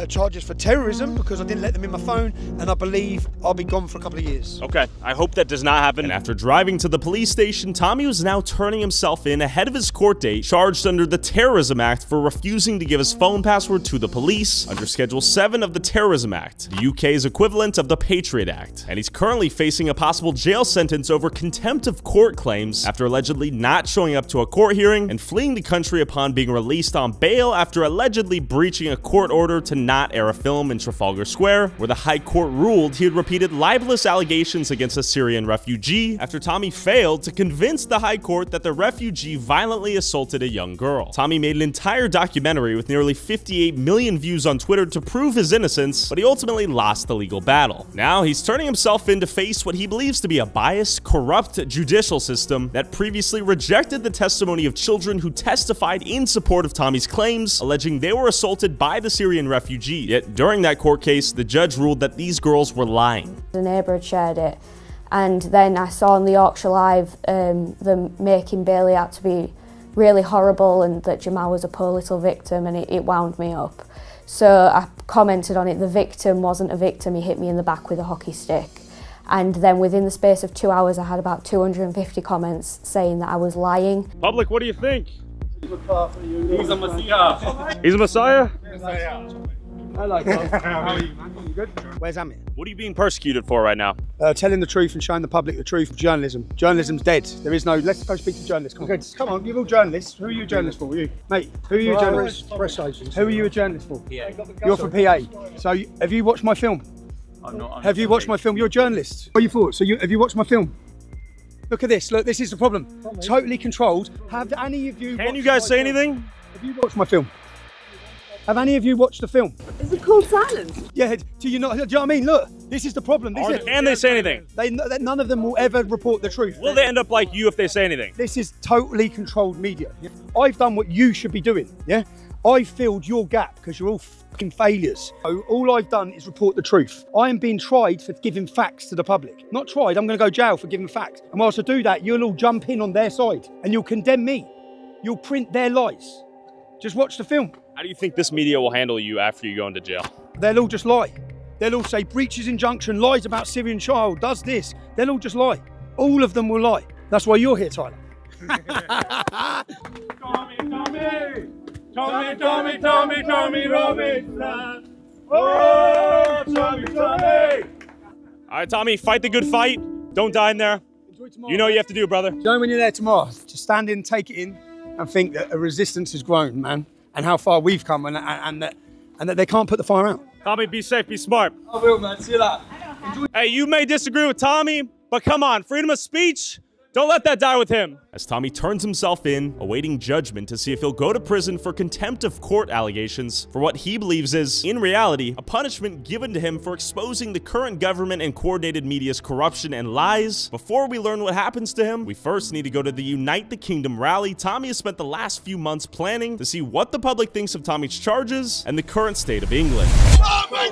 Speaker 3: Charges for terrorism, because I didn't let them in my phone, and I believe I'll be gone for a couple of years.
Speaker 1: Okay, I hope that does not happen. And after driving to the police station, Tommy was now turning himself in ahead of his court date, charged under the Terrorism Act for refusing to give his phone password to the police under Schedule 7 of the Terrorism Act, the UK's equivalent of the Patriot Act. And he's currently facing a possible jail sentence over contempt of court claims after allegedly not showing up to a court hearing and fleeing the country upon being released on bail after allegedly breaching a court order to not air a film in Trafalgar Square, where the High Court ruled he had repeated libelous allegations against a Syrian refugee after Tommy failed to convince the High Court that the refugee violently assaulted a young girl. Tommy made an entire documentary with nearly 58 million views on Twitter to prove his innocence, but he ultimately lost the legal battle. Now he's turning himself in to face what he believes to be a biased, corrupt judicial system that previously rejected the testimony of children who testified in support of Tommy's claims, alleging they were assaulted by the Syrian refugee. Yet during that court case, the judge ruled that these girls were lying.
Speaker 18: The neighbour had shared it, and then I saw on the Yorkshire Live them making Bailey out to be really horrible and that Jamal was a poor little victim, and it wound me up. So I commented on it. The victim wasn't a victim, he hit me in the back with a hockey stick. And then within the space of 2 hours, I had about 250 comments saying that I was lying.
Speaker 1: Public, what do you think? He's a messiah. He's a messiah?
Speaker 3: I like that. How are you, man? You good? Where's Amit?
Speaker 1: What are you being persecuted for right now?
Speaker 3: Telling the truth and showing the public the truth of journalism. Journalism's dead. There is no... Let's go speak to journalists. Come on, come on, you're all journalists. Who are you a journalist for? You? Mate, who are you a journalist? Press agents. Who are you a journalist for? PA. You're for PA. So have you watched my film? I'm not. Have you watched my film? You're a journalist. What are you for? So have you watched my film? Look at this. Look, this is the problem. Totally controlled. Have any of you...
Speaker 1: Can you guys say anything?
Speaker 3: Have you watched my film? Have any of you watched the film?
Speaker 4: Is it called silence?
Speaker 3: Yeah, do you not? Do you know what I mean? Look, this is the problem.
Speaker 1: Can they say anything?
Speaker 3: None of them will ever report the truth.
Speaker 1: Will they end up like you if they say anything?
Speaker 3: This is totally controlled media. I've done what you should be doing, yeah? I filled your gap because you're all fucking failures. So all I've done is report the truth. I am being tried for giving facts to the public. Not tried, I'm going to go jail for giving facts. And whilst I do that, you'll all jump in on their side and you'll condemn me. You'll print their lies. Just watch the film.
Speaker 1: How do you think this media will handle you after you go into jail?
Speaker 3: They'll all just lie. They'll all say breaches injunction, lies about Syrian child, does this. They'll all just lie. All of them will lie. That's why you're here, Tyler.
Speaker 8: Tommy Robinson. Oh, Tommy.
Speaker 1: All right, Tommy, fight the good fight. Don't die in there. You know what you have to do, brother.
Speaker 3: You know when you're there tomorrow, just stand in, take it in, and think that a resistance has grown, man, and how far we've come, and that they can't put the fire out.
Speaker 1: Tommy, be safe, be smart.
Speaker 3: I will, man. See you later.
Speaker 1: Hey, you may disagree with Tommy, but come on, freedom of speech, don't let that die with him. As Tommy turns himself in, awaiting judgment to see if he'll go to prison for contempt of court allegations for what he believes is, in reality, a punishment given to him for exposing the current government and coordinated media's corruption and lies. Before we learn what happens to him, we first need to go to the Unite the Kingdom rally Tommy has spent the last few months planning to see what the public thinks of Tommy's charges and the current state of England.
Speaker 8: Tommy!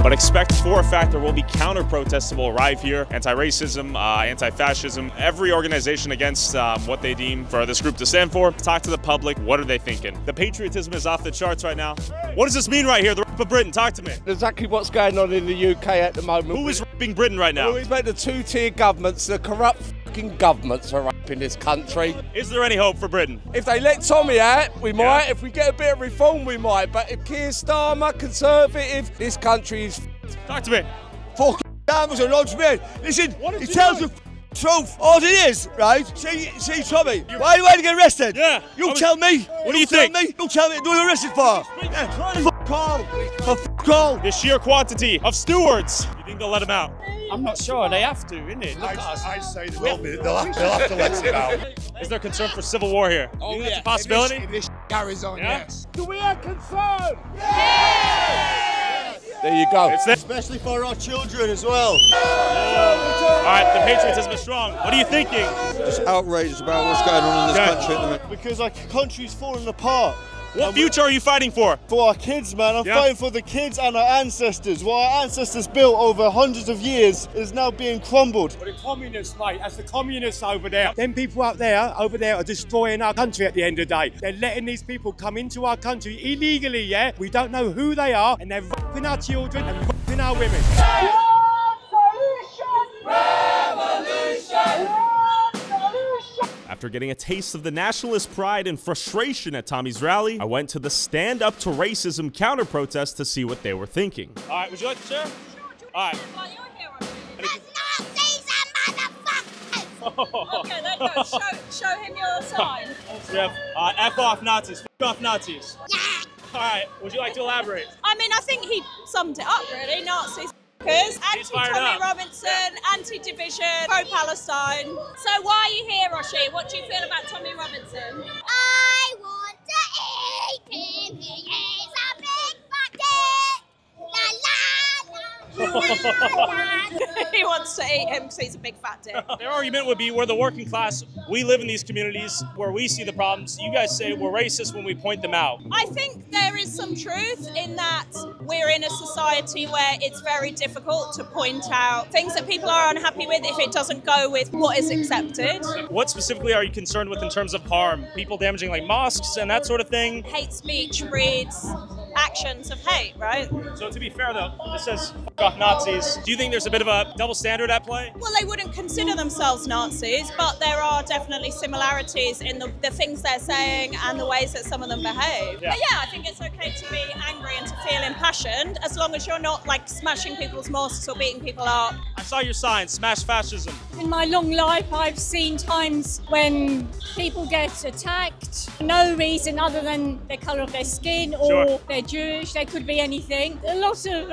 Speaker 1: But expect for a fact fact, there will be counter-protests that will arrive here. Anti-racism, anti-fascism, every organization against what they deem for this group to stand for. Talk to the public. What are they thinking? The patriotism is off the charts right now. What does this mean right here? The rap of Britain. Talk to me.
Speaker 8: Exactly what's going on in the UK at the moment.
Speaker 1: Who is rapping Britain right now?
Speaker 8: Well, we've got the two-tier governments, the corrupt fucking governments are rapping this country.
Speaker 1: Is there any hope for Britain?
Speaker 8: If they let Tommy out, we might. Yeah. If we get a bit of reform, we might. But if Keir Starmer, Conservative, this country is
Speaker 1: Talk to me.
Speaker 8: Fucking Starmer's a lodge man. Listen, he tells the truth. All it is, right? See, Tommy, why are you going to get arrested?
Speaker 1: Yeah.
Speaker 8: You tell me.
Speaker 1: What do you think?
Speaker 8: You tell me. What are you arrested for? Fuck all.
Speaker 1: The sheer quantity of stewards. You think they'll let him out?
Speaker 19: I'm not sure. They have to, isn't it?
Speaker 8: I say they will be. They'll have to let him out.
Speaker 1: Is there concern for civil war here?
Speaker 8: Oh,
Speaker 1: you think
Speaker 8: yeah.
Speaker 1: that's a possibility?
Speaker 8: If this carries on,
Speaker 1: yeah?
Speaker 8: Yes. Do we have concern? Yes! There you go.
Speaker 20: Especially for our children as well.
Speaker 1: All right, the patriotism is strong. What are you thinking?
Speaker 20: Just outraged about what's going on in this country at the minute. Because our country's falling apart.
Speaker 1: What future are you fighting for?
Speaker 20: For our kids, man. I'm fighting for the kids and our ancestors. What our ancestors built over hundreds of years is now being crumbled.
Speaker 3: Well, the communists, mate, that's the communists over there. Them people over there are destroying our country at the end of the day. They're letting these people come into our country illegally, yeah? We don't know who they are, and they're raping our children and raping our women.
Speaker 1: After getting a taste of the nationalist pride and frustration at Tommy's rally, I went to the Stand Up to Racism counter-protest to see what they were thinking. All right, would you like to share? All right.
Speaker 21: Okay, there you go. Show him your sign.
Speaker 1: We have F off Nazis, F off Nazis. Yeah. All right, would you like to elaborate?
Speaker 21: I mean, I think he summed it up, really. Nazis, anti-Tommy Robinson, anti-division, pro-Palestine. So why are you here, Roshi? What do you feel about Tommy Robinson?
Speaker 4: I want to eat him. He is a big bucket. La la la.
Speaker 21: He wants to eat him because he's a big fat dick.
Speaker 1: Their argument would be we're the working class, we live in these communities where we see the problems. You guys say we're racist when we point them out.
Speaker 21: I think there is some truth in that we're in a society where it's very difficult to point out things that people are unhappy with if it doesn't go with what is accepted.
Speaker 1: What specifically are you concerned with in terms of harm? People damaging like mosques and that sort of thing?
Speaker 21: Hate speech breeds actions of hate, right?
Speaker 1: So to be fair though, this says F off Nazis. Do you think there's a bit of a double standard at play?
Speaker 21: Well, they wouldn't consider themselves Nazis, but there are definitely similarities in the things they're saying and the ways that some of them behave. Yeah. But yeah, I think it's okay to be angry and to feel impassioned as long as you're not like smashing people's mosques or beating people up.
Speaker 1: I saw your sign, smash fascism.
Speaker 22: In my long life, I've seen times when people get attacked, no reason other than the colour of their skin or they're Jewish, they could be anything. A lot of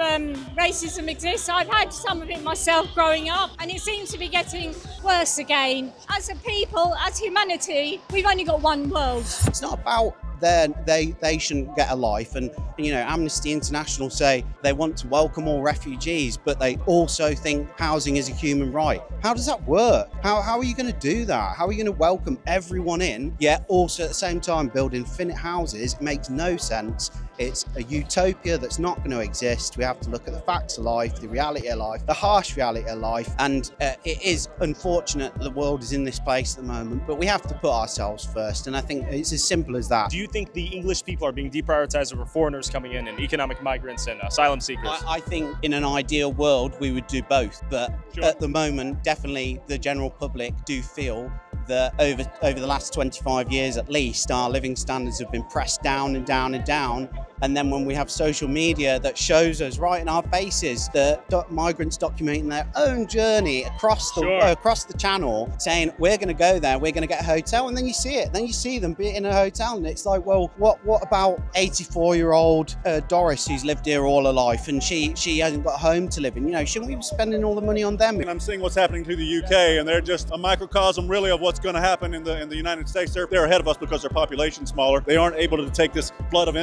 Speaker 22: racism exists. I've had some of it myself growing up, and it seems to be getting worse again. As a people, as humanity, we've only got one world.
Speaker 23: It's not about they shouldn't get a life, and you know, Amnesty International say they want to welcome all refugees, but they also think housing is a human right. How does that work? How are you going to do that? How are you going to welcome everyone in, yet also at the same time build infinite houses? It makes no sense. It's a utopia that's not going to exist. We have to look at the facts of life, the reality of life, the harsh reality of life, and it is unfortunate that the world is in this place at the moment, but we have to put ourselves first, and I think it's as simple as that.
Speaker 1: Do you think the English people are being deprioritized over foreigners coming in and economic migrants and asylum seekers?
Speaker 23: I think in an ideal world we would do both, but at the moment definitely the general public do feel that over the last 25 years at least, our living standards have been pressed down and down and down. And then when we have social media that shows us right in our faces the migrants documenting their own journey across the channel, saying we're going to go there, we're going to get a hotel, and then you see it. Then you see them be in a hotel, and it's like, well, what about 84-year-old Doris who's lived here all her life and she hasn't got a home to live in? You know, shouldn't we be spending all the money on them?
Speaker 24: And I'm seeing what's happening to the UK, and they're just a microcosm really of what's going to happen in the United States. They're ahead of us because their population's smaller. They aren't able to take this flood of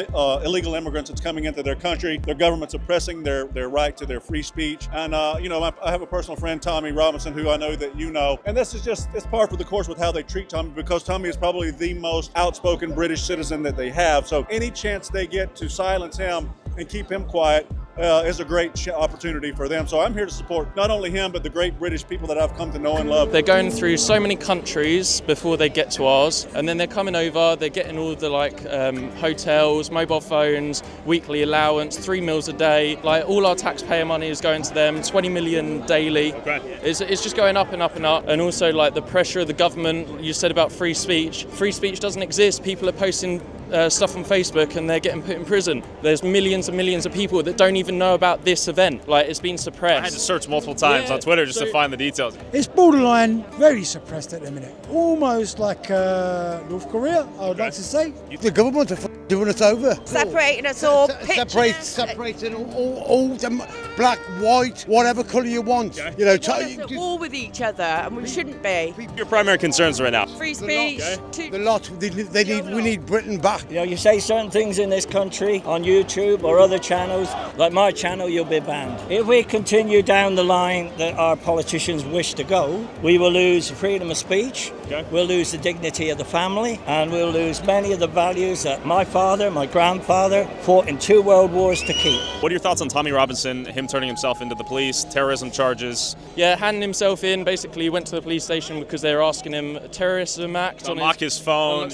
Speaker 24: illegal immigrants that's coming into their country. Their government's oppressing their right to their free speech. And you know, I have a personal friend, Tommy Robinson, who I know that you know, and this is just, it's par for the course with how they treat Tommy, because Tommy is probably the most outspoken British citizen that they have. So any chance they get to silence him and keep him quiet, is a great opportunity for them. So I'm here to support not only him, but the great British people that I've come to know and love.
Speaker 19: They're going through so many countries before they get to ours, and then they're coming over, they're getting all the hotels, mobile phones, weekly allowance, 3 meals a day. Like, all our taxpayer money is going to them, 20 million daily.
Speaker 1: Okay.
Speaker 19: It's just going up and up and up. And also, like, the pressure of the government. You said about free speech. Free speech doesn't exist. People are posting stuff on Facebook and they're getting put in prison. There's millions and millions of people that don't even know about this event. Like, it's been suppressed.
Speaker 1: I had to search multiple times on Twitter just to find the details.
Speaker 3: It's borderline very suppressed at the minute. Almost like North Korea, I would like to say.
Speaker 8: The government are doing us over.
Speaker 4: Separating us all.
Speaker 8: Separating all them, black, white, whatever colour you want.
Speaker 1: Okay.
Speaker 8: You know,
Speaker 4: We're at war with each other, and we shouldn't be.
Speaker 1: Your primary concerns right now?
Speaker 4: Free speech.
Speaker 8: The lot. We need Britain back.
Speaker 2: You know, you say certain things in this country on YouTube or other channels, like my channel, you'll be banned. If we continue down the line that our politicians wish to go, we will lose freedom of speech, we'll lose the dignity of the family, and we'll lose many of the values that my father, my grandfather fought in 2 world wars to keep.
Speaker 1: What are your thoughts on Tommy Robinson, him turning himself into the police, terrorism charges?
Speaker 19: Yeah, handing himself in. Basically, he went to the police station because they were asking him a terrorism act on
Speaker 1: his phone.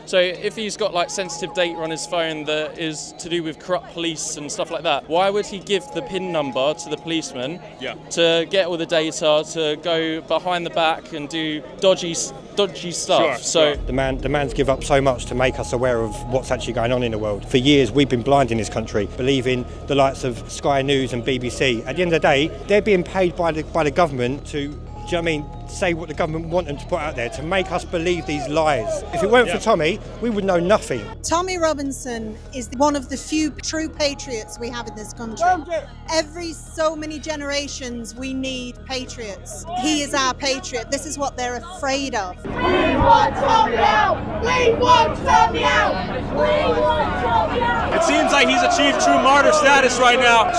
Speaker 19: So if he's got like sensitive data on his phone that is to do with corrupt police and stuff like that, why would he give the PIN number to the policeman to get all the data, to go behind the back and do dodgy stuff?
Speaker 5: The man's give up so much to make us aware of what's actually going on in the world. For years we've been blind in this country, believing the likes of Sky News and BBC. At the end of the day, they're being paid by the government to, do you know what I mean, say what the government want them to put out there, to make us believe these lies. If it weren't for Tommy, we would know nothing.
Speaker 6: Tommy Robinson is one of the few true patriots we have in this country. Every so many generations we need patriots. He is our patriot. This is what they're afraid of.
Speaker 4: We want Tommy out! We want Tommy out! We want Tommy out!
Speaker 1: It seems like he's achieved true martyr status right now.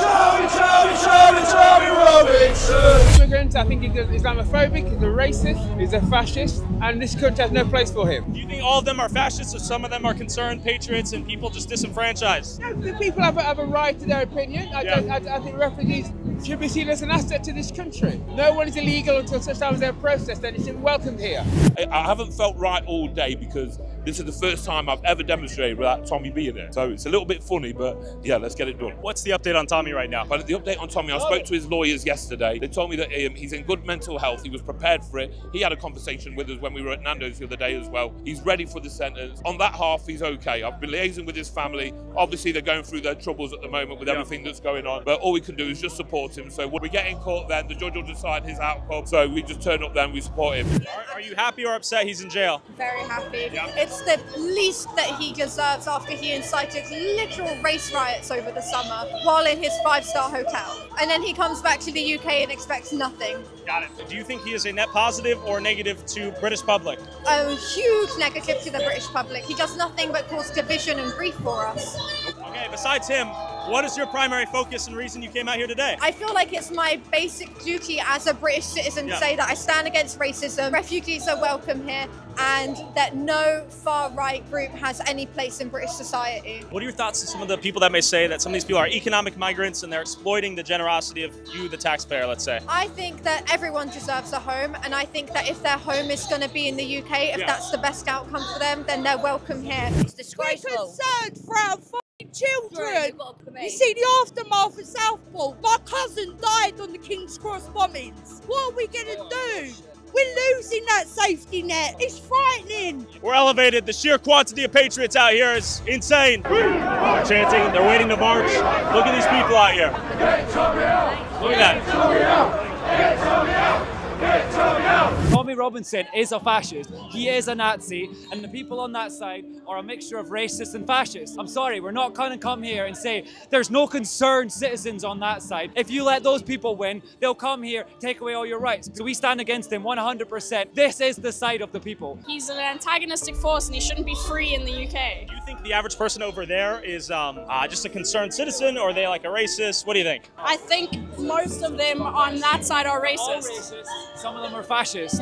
Speaker 4: Tommy Robinson!
Speaker 7: Immigrants, I think he's Islamophobic, he's a racist, he's a fascist, and this country has no place for him.
Speaker 1: Do you think all of them are fascists, or some of them are concerned patriots and people just disenfranchised?
Speaker 7: Yeah, people have a right to their opinion. I think refugees should be seen as an asset to this country. No one is illegal until such time as they're processed, and it's welcomed here.
Speaker 25: I haven't felt right all day because this is the first time I've ever demonstrated without Tommy being there. So it's a little bit funny, but yeah, let's get it done.
Speaker 1: What's the update on Tommy right now?
Speaker 25: But the update on Tommy, I spoke to his lawyers yesterday. They told me that he's in good mental health. He was prepared for it. He had a conversation with us when we were at Nando's the other day as well. He's ready for the sentence. On that half, he's okay. I've been liaising with his family. Obviously, they're going through their troubles at the moment with everything that's going on. But all we can do is just support him. So when we get in court then, the judge will decide his outcome. So we just turn up then, we support him.
Speaker 1: Are you happy or upset he's in jail?
Speaker 26: Very happy. It's the least that he deserves after he incited literal race riots over the summer while in his 5-star hotel. And then he comes back to the UK and expects nothing.
Speaker 1: Got it. Do you think he is a net positive or negative to British public?
Speaker 26: A huge negative to the British public. He does nothing but cause division and grief for us.
Speaker 1: Okay, besides him, what is your primary focus and reason you came out here today?
Speaker 26: I feel like it's my basic duty as a British citizen to say that I stand against racism, refugees are welcome here, and that no far-right group has any place in British society.
Speaker 1: What are your thoughts on some of the people that may say that some of these people are economic migrants and they're exploiting the generosity of you, the taxpayer, let's say?
Speaker 26: I think that everyone deserves a home, and I think that if their home is going to be in the UK, if that's the best outcome for them, then they're welcome here.
Speaker 4: It's disgraceful. We're concerned for our children. You see the aftermath of Southport. My cousin died on the King's Cross bombings. What are we going to do? We're losing that safety net. It's frightening.
Speaker 1: We're elevated. The sheer quantity of patriots out here is insane. They're chanting. They're waiting to march. Look at these people out here. Look at that.
Speaker 27: Tommy Robinson is a fascist, he is a Nazi, and the people on that side are a mixture of racists and fascists. I'm sorry, we're not going to come here and say there's no concerned citizens on that side. If you let those people win, they'll come here, take away all your rights. So we stand against them 100%. This is the side of the people.
Speaker 21: He's an antagonistic force and he shouldn't be free in the UK.
Speaker 1: Do you think the average person over there is just a concerned citizen, or are they like a racist? What do you think?
Speaker 21: I think most of them on that side are racist.
Speaker 27: All racist. Some of them are fascists.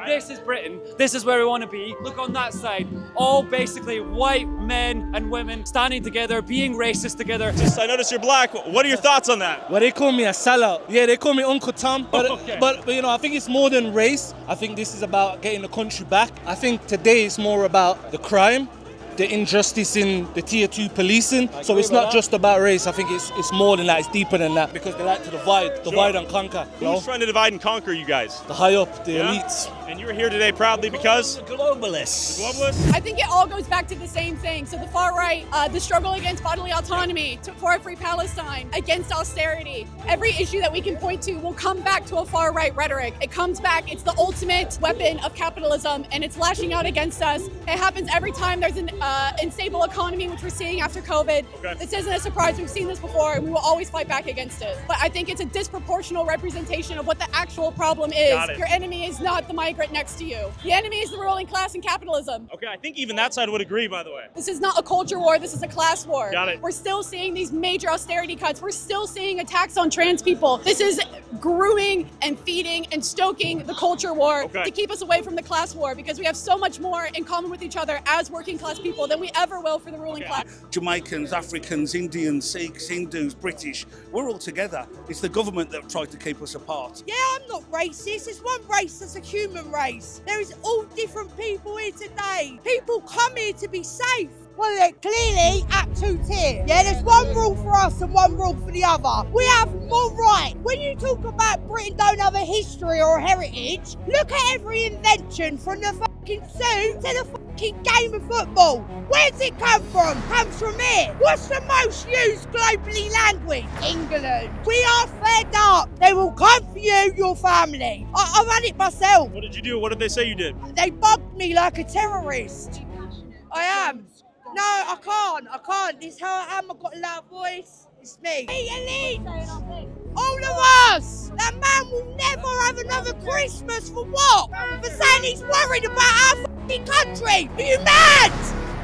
Speaker 27: This is Britain. This is where we want to be. Look on that side. All basically white men and women standing together, being racist together.
Speaker 1: Just, I notice you're black. What are your thoughts on that?
Speaker 9: Well, they call me a sellout. Yeah, they call me Uncle Tom. But,
Speaker 1: Okay.
Speaker 9: but you know, I think it's more than race. I think this is about getting the country back. I think today it's more about the crime, the injustice in the tier 2 policing. So it's not just about race. I think it's more than that. It's deeper than that, because they like to divide and conquer.
Speaker 1: Who's trying to divide and conquer you guys?
Speaker 9: The high up, the elites.
Speaker 1: And you're here today proudly because?
Speaker 2: The globalists.
Speaker 1: The globalists?
Speaker 26: I think it all goes back to the same thing. So the far right, the struggle against bodily autonomy, for a free Palestine, against austerity. Every issue that we can point to will come back to a far right rhetoric. It comes back, it's the ultimate weapon of capitalism, and it's lashing out against us. It happens every time there's an unstable economy, which we're seeing after COVID.
Speaker 1: Okay.
Speaker 26: This isn't a surprise, we've seen this before, and we will always fight back against it. But I think it's a disproportional representation of what the actual problem is.
Speaker 1: Got it.
Speaker 26: Your enemy is not the migrant next to you. The enemy is the ruling class and capitalism.
Speaker 1: Okay, I think even that side would agree, by the way.
Speaker 26: This is not a culture war, this is a class war.
Speaker 1: Got it.
Speaker 26: We're still seeing these major austerity cuts. We're still seeing attacks on trans people. This is growing and feeding and stoking the culture war to keep us away from the class war, because we have so much more in common with each other as working class people than we ever will for the ruling class.
Speaker 10: Jamaicans, Africans, Indians, Sikhs, Hindus, British, we're all together. It's the government that tried to keep us apart.
Speaker 4: Yeah, I'm not racist. It's one race, that's a human race. There is all different people here today. People come here to be safe. Well, they're clearly at two tier. Yeah, there's one rule for us and one rule for the other. We have more right. When you talk about Britain don't have a history or a heritage, look at every invention from the fucking suit to the fucking game of football. Where's it come from? Comes from here. What's the most used globally language? England. We are fed up. They will come for you, your family. I've had it myself.
Speaker 1: What did you do? What did they say you did?
Speaker 4: They bugged me like a terrorist. I am. No, I can't. This is how I am. I've got a loud voice. It's me. Elite. All of us. That man will never have another Christmas for what? For saying he's worried about our fucking country. Are you mad?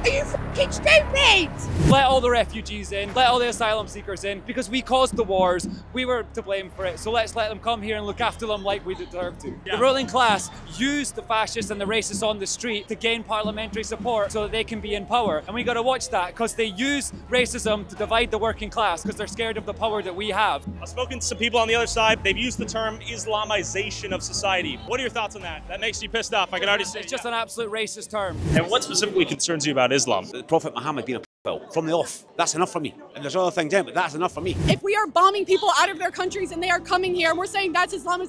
Speaker 4: Are you fucking stupid?
Speaker 27: Let all the refugees in, let all the asylum seekers in, because we caused the wars, we were to blame for it, so let's let them come here and look after them like we deserve to. The ruling class used the fascists and the racists on the street to gain parliamentary support so that they can be in power, and we got to watch that, because they use racism to divide the working class, because they're scared of the power that we have.
Speaker 1: I've spoken to some people on the other side. They've used the term Islamization of society. What are your thoughts on that? That makes you pissed off, I can already see.
Speaker 27: It's just an absolute racist term.
Speaker 1: And what specifically concerns you about Islam?
Speaker 11: The Prophet Muhammad being a from the off. That's enough for me. And there's other things in, but that's enough for me.
Speaker 26: If we are bombing people out of their countries and they are coming here and we're saying that's Islam,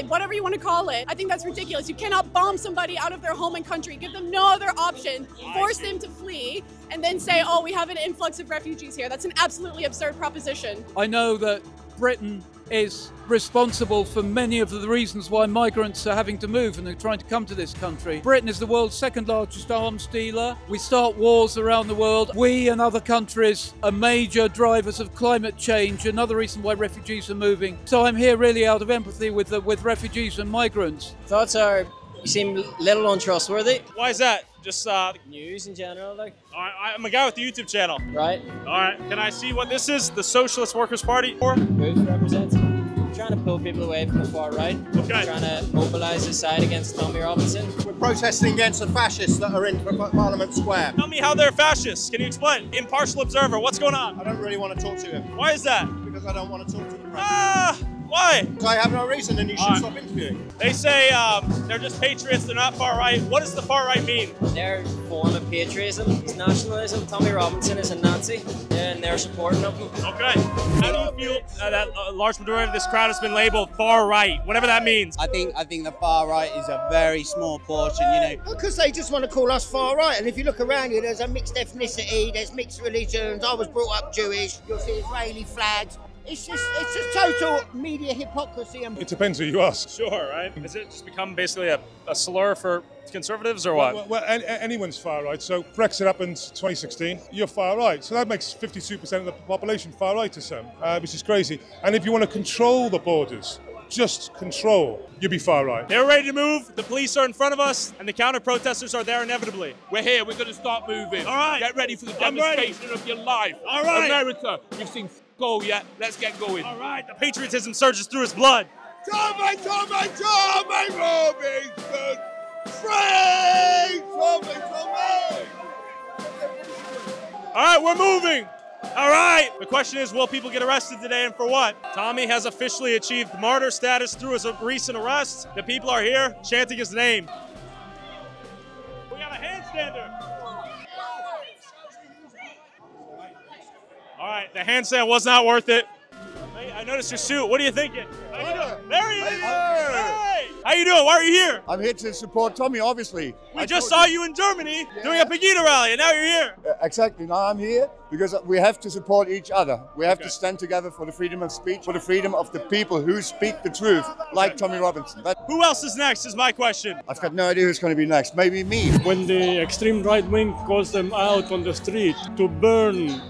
Speaker 26: whatever you want to call it, I think that's ridiculous. You cannot bomb somebody out of their home and country, give them no other option, force them to flee, and then say, oh, we have an influx of refugees here. That's an absolutely absurd proposition.
Speaker 12: I know that Britain is responsible for many of the reasons why migrants are having to move and they're trying to come to this country. Britain is the world's second largest arms dealer. We start wars around the world. We and other countries are major drivers of climate change, another reason why refugees are moving. So I'm here really out of empathy with refugees and migrants.
Speaker 13: Thoughts are, you seem a little untrustworthy.
Speaker 1: Why is that? Just
Speaker 13: news in general, like.
Speaker 1: I'm a guy with the YouTube channel.
Speaker 13: Right.
Speaker 1: All right. Can I see what this is? The Socialist Workers' Party?
Speaker 13: Who's representing? Trying to pull people away from the far right.
Speaker 1: Okay.
Speaker 13: Trying to mobilise the side against Tommy Robinson.
Speaker 14: We're protesting against the fascists that are in Parliament Square.
Speaker 1: Tell me how they're fascists. Can you explain? Impartial observer, what's going on?
Speaker 14: I don't really want to talk to him.
Speaker 1: Why is that?
Speaker 14: Because I don't want to talk to the president.
Speaker 1: Why?
Speaker 14: Because I have no reason, and you should stop interviewing.
Speaker 1: They say they're just patriots, they're not far right. What does the far right mean?
Speaker 13: Their form of patriotism is nationalism. Tommy Robinson is a Nazi, and they're supporting him.
Speaker 1: Okay. How do you feel that a large majority of this crowd has been labeled far right, whatever that means?
Speaker 23: I think the far right is a very small portion, you know.
Speaker 15: Because they just want to call us far right, and if you look around here, there's a mixed ethnicity, there's mixed religions. I was brought up Jewish. You'll see Israeli flags. It's just total media hypocrisy.
Speaker 28: It depends who you ask.
Speaker 1: Sure, right? Has it just become basically a slur for conservatives or what?
Speaker 28: Well, anyone's far right. So Brexit happened 2016. You're far right. So that makes 52% of the population far right to some, which is crazy. And if you want to control the borders, just control, you'll be far right.
Speaker 1: They're ready to move. The police are in front of us, and the counter-protesters are there inevitably.
Speaker 25: We're here. We're going to start moving.
Speaker 1: All right.
Speaker 25: Get ready for the demonstration of your life.
Speaker 1: All right.
Speaker 25: America, you've seen go yet. Let's get going.
Speaker 1: All right. The patriotism surges through his blood.
Speaker 8: Tommy Robinson!
Speaker 1: All right, we're moving. All right. The question is, will people get arrested today and for what? Tommy has officially achieved martyr status through his recent arrest. The people are here chanting his name. We got a handstander. All right, the handstand was not worth it. Hey, I noticed your suit. What are you thinking? How you doing? There he is. Hey. How you doing? Why are you here?
Speaker 3: I'm here to support Tommy, obviously.
Speaker 1: We just saw you in Germany doing a Pegida rally, and now you're here.
Speaker 3: Exactly. Now I'm here because we have to support each other. We have to stand together for the freedom of speech, for the freedom of the people who speak the truth, like Tommy Robinson.
Speaker 1: Who else is next is my question.
Speaker 3: I've got no idea who's going to be next. Maybe me.
Speaker 16: When the extreme right wing calls them out on the street to burn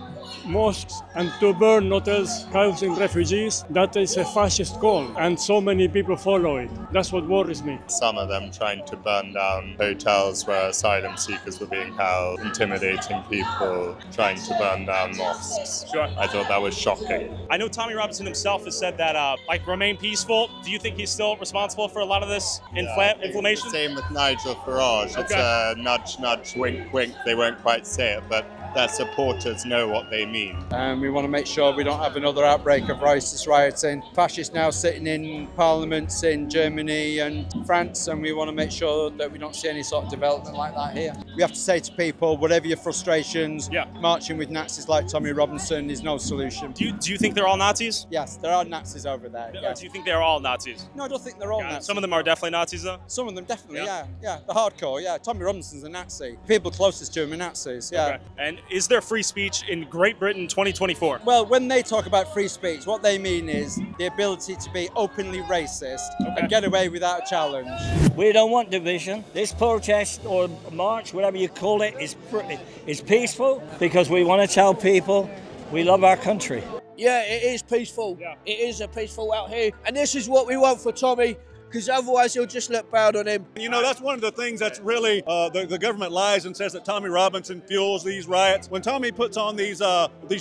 Speaker 16: mosques and to burn hotels housing refugees, that is a fascist call, and so many people follow it. That's what worries me.
Speaker 17: Some of them trying to burn down hotels where asylum seekers were being held, intimidating people, trying to burn down mosques.
Speaker 1: Sure.
Speaker 17: I thought that was shocking.
Speaker 1: I know Tommy Robinson himself has said that, like, remain peaceful. Do you think he's still responsible for a lot of this inflammation?
Speaker 17: Same with Nigel Farage. It's a nudge, nudge, wink, wink. They won't quite say it, but their supporters know what they mean.
Speaker 18: And we want to make sure we don't have another outbreak of racist rioting. Fascists now sitting in parliaments in Germany and France, and we want to make sure that we don't see any sort of development like that here. We have to say to people, whatever your frustrations, marching with Nazis like Tommy Robinson is no solution.
Speaker 1: Do you think they're all Nazis?
Speaker 18: Yes, there are Nazis over there. Yes.
Speaker 1: Do you think they're all Nazis?
Speaker 18: No, I don't think they're all Nazis.
Speaker 1: Some of them are definitely Nazis, though?
Speaker 18: Some of them definitely, yeah. The hardcore, yeah. Tommy Robinson's a Nazi. People closest to him are Nazis, yeah.
Speaker 1: Okay. And is there free speech in Great Britain 2024?
Speaker 18: Well, when they talk about free speech, what they mean is the ability to be openly racist and get away without a challenge.
Speaker 2: We don't want division. This protest or march, whatever you call it, is peaceful because we want to tell people we love our country.
Speaker 19: Yeah, it is peaceful. It is a peaceful out here. And this is what we want for Tommy, because otherwise he'll just look bad on him.
Speaker 20: You know, that's one of the things that's really, the government lies and says that Tommy Robinson fuels these riots. When Tommy puts on these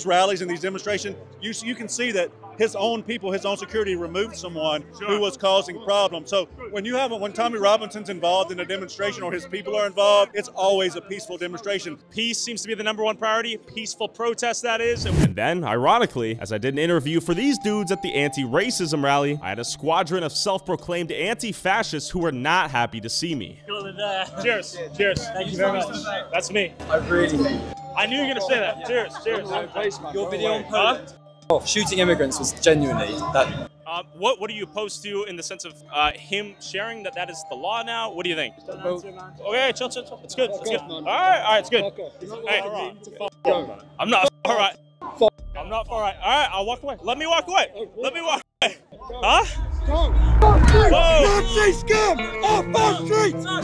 Speaker 20: rallies and these demonstrations, you can see that his own people, his own security removed someone who was causing problems. So when Tommy Robinson's involved in a demonstration or his people are involved, it's always a peaceful demonstration.
Speaker 1: Peace seems to be the #1 priority. Peaceful protest, that is. And then, ironically, as I did an interview for these dudes at the anti-racism rally, I had a squadron of self-proclaimed anti-fascists who were not happy to see me. Cheers. Cheers. Thank you very much. That's me.
Speaker 19: I really mean.
Speaker 1: I knew you were going to say that. Cheers. Cheers.
Speaker 19: Your video on Poland shooting immigrants was genuinely that.
Speaker 1: What are you opposed to in the sense of him sharing that is the law now? What do you think? Okay, chill. It's good. It's good. All right, it's good. Hey, I'm not all right. I'm not all right. All right, I'll walk away. Let me walk away. Let me walk away. Huh?
Speaker 8: Nazi scum! Off our streets!
Speaker 1: All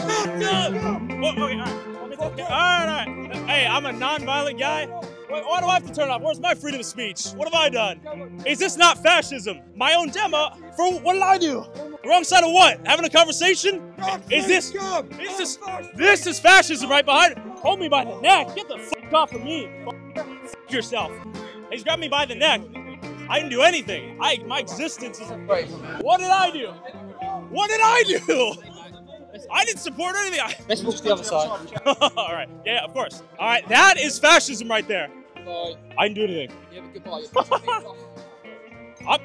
Speaker 1: right. Hey, I'm a non-violent guy. Why do I have to turn off? Where's my freedom of speech? What have I done? Is this not fascism? My own demo? For what did I do? The wrong side of what? Having a conversation? Is this fascism right behind it? Hold me by the neck. Get the fuck off of me. Fuck yourself. He's grabbed me by the neck. I didn't do anything. My existence is... What did I do? What did I do? I didn't support anything.
Speaker 19: Let's move to the other side.
Speaker 1: All right. Yeah, of course. All right. That is fascism right there.
Speaker 19: Bye.
Speaker 1: I didn't do anything.
Speaker 19: Yeah, but goodbye.
Speaker 1: All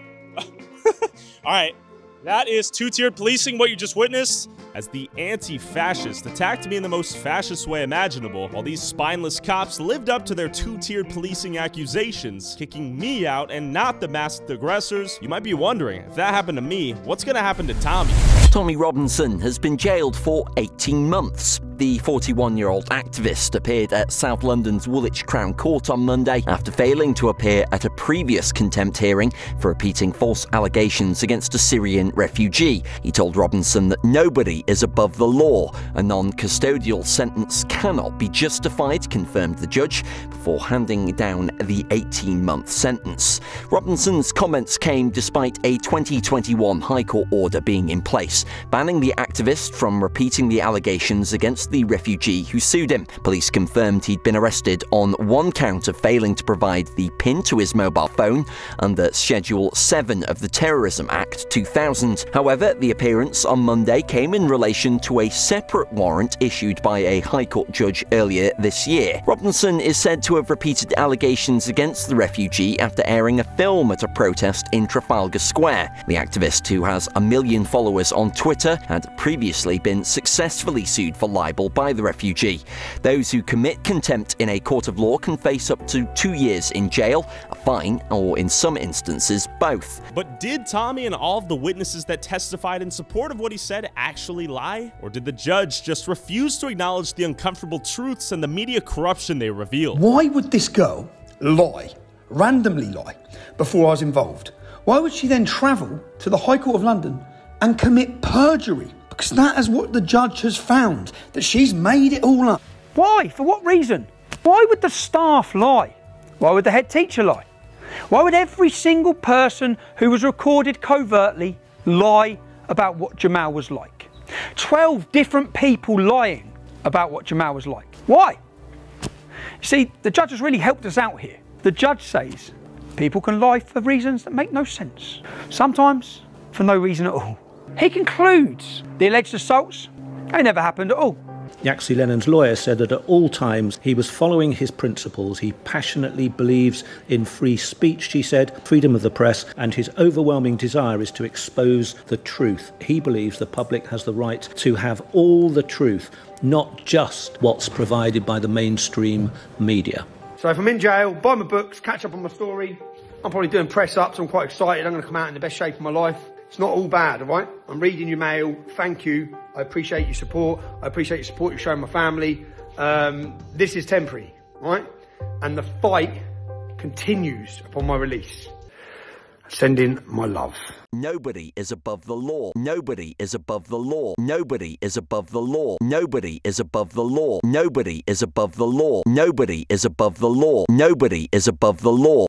Speaker 1: right. That is two-tiered policing, what you just witnessed. As the anti-fascist attacked me in the most fascist way imaginable, while these spineless cops lived up to their two-tiered policing accusations, kicking me out and not the masked aggressors. You might be wondering, if that happened to me, what's gonna happen to Tommy?
Speaker 22: Tommy Robinson has been jailed for 18 months. The 41-year-old activist appeared at South London's Woolwich Crown Court on Monday after failing to appear at a previous contempt hearing for repeating false allegations against a Syrian refugee. He told Robinson that nobody is above the law. A non-custodial sentence cannot be justified, confirmed the judge, before handing down the 18-month sentence. Robinson's comments came despite a 2021 High Court order being in place banning the activist from repeating the allegations against the refugee who sued him. Police confirmed he'd been arrested on one count of failing to provide the PIN to his mobile phone under Schedule 7 of the Terrorism Act 2000. However, the appearance on Monday came in relation to a separate warrant issued by a High Court judge earlier this year. Robinson is said to have repeated allegations against the refugee after airing a film at a protest in Trafalgar Square. The activist, who has 1 million followers on Twitter, had previously been successfully sued for libel by the refugee. Those who commit contempt in a court of law can face up to 2 years in jail, a fine, or in some instances, both.
Speaker 1: But did Tommy and all of the witnesses that testified in support of what he said actually lie? Or did the judge just refuse to acknowledge the uncomfortable truths and the media corruption they revealed?
Speaker 4: Why would this girl lie, randomly lie, before I was involved? Why would she then travel to the High Court of London and commit perjury? Because that is what the judge has found, that she's made it all up.
Speaker 5: Why? For what reason? Why would the staff lie? Why would the head teacher lie? Why would every single person who was recorded covertly lie about what Jamal was like? 12 different people lying about what Jamal was like. Why? See, the judge has really helped us out here. The judge says people can lie for reasons that make no sense. Sometimes for no reason at all. He concludes the alleged assaults, they never happened at all.
Speaker 6: Yaxi Lennon's lawyer said that at all times he was following his principles. He passionately believes in free speech, she said, freedom of the press, and his overwhelming desire is to expose the truth. He believes the public has the right to have all the truth, not just what's provided by the mainstream media.
Speaker 5: So if I'm in jail, buy my books, catch up on my story, I'm probably doing press-ups, I'm quite excited, I'm going to come out in the best shape of my life. It's not all bad, all right? I'm reading your mail, thank you, I appreciate your support, I appreciate your support you're showing my family. This is temporary, all right? And the fight continues upon my release. Send in my love.
Speaker 22: Nobody is above the law. Nobody is above the law. Nobody is above the law. Nobody is above the law. Nobody is above the law. Nobody is above the law. Nobody is above the law.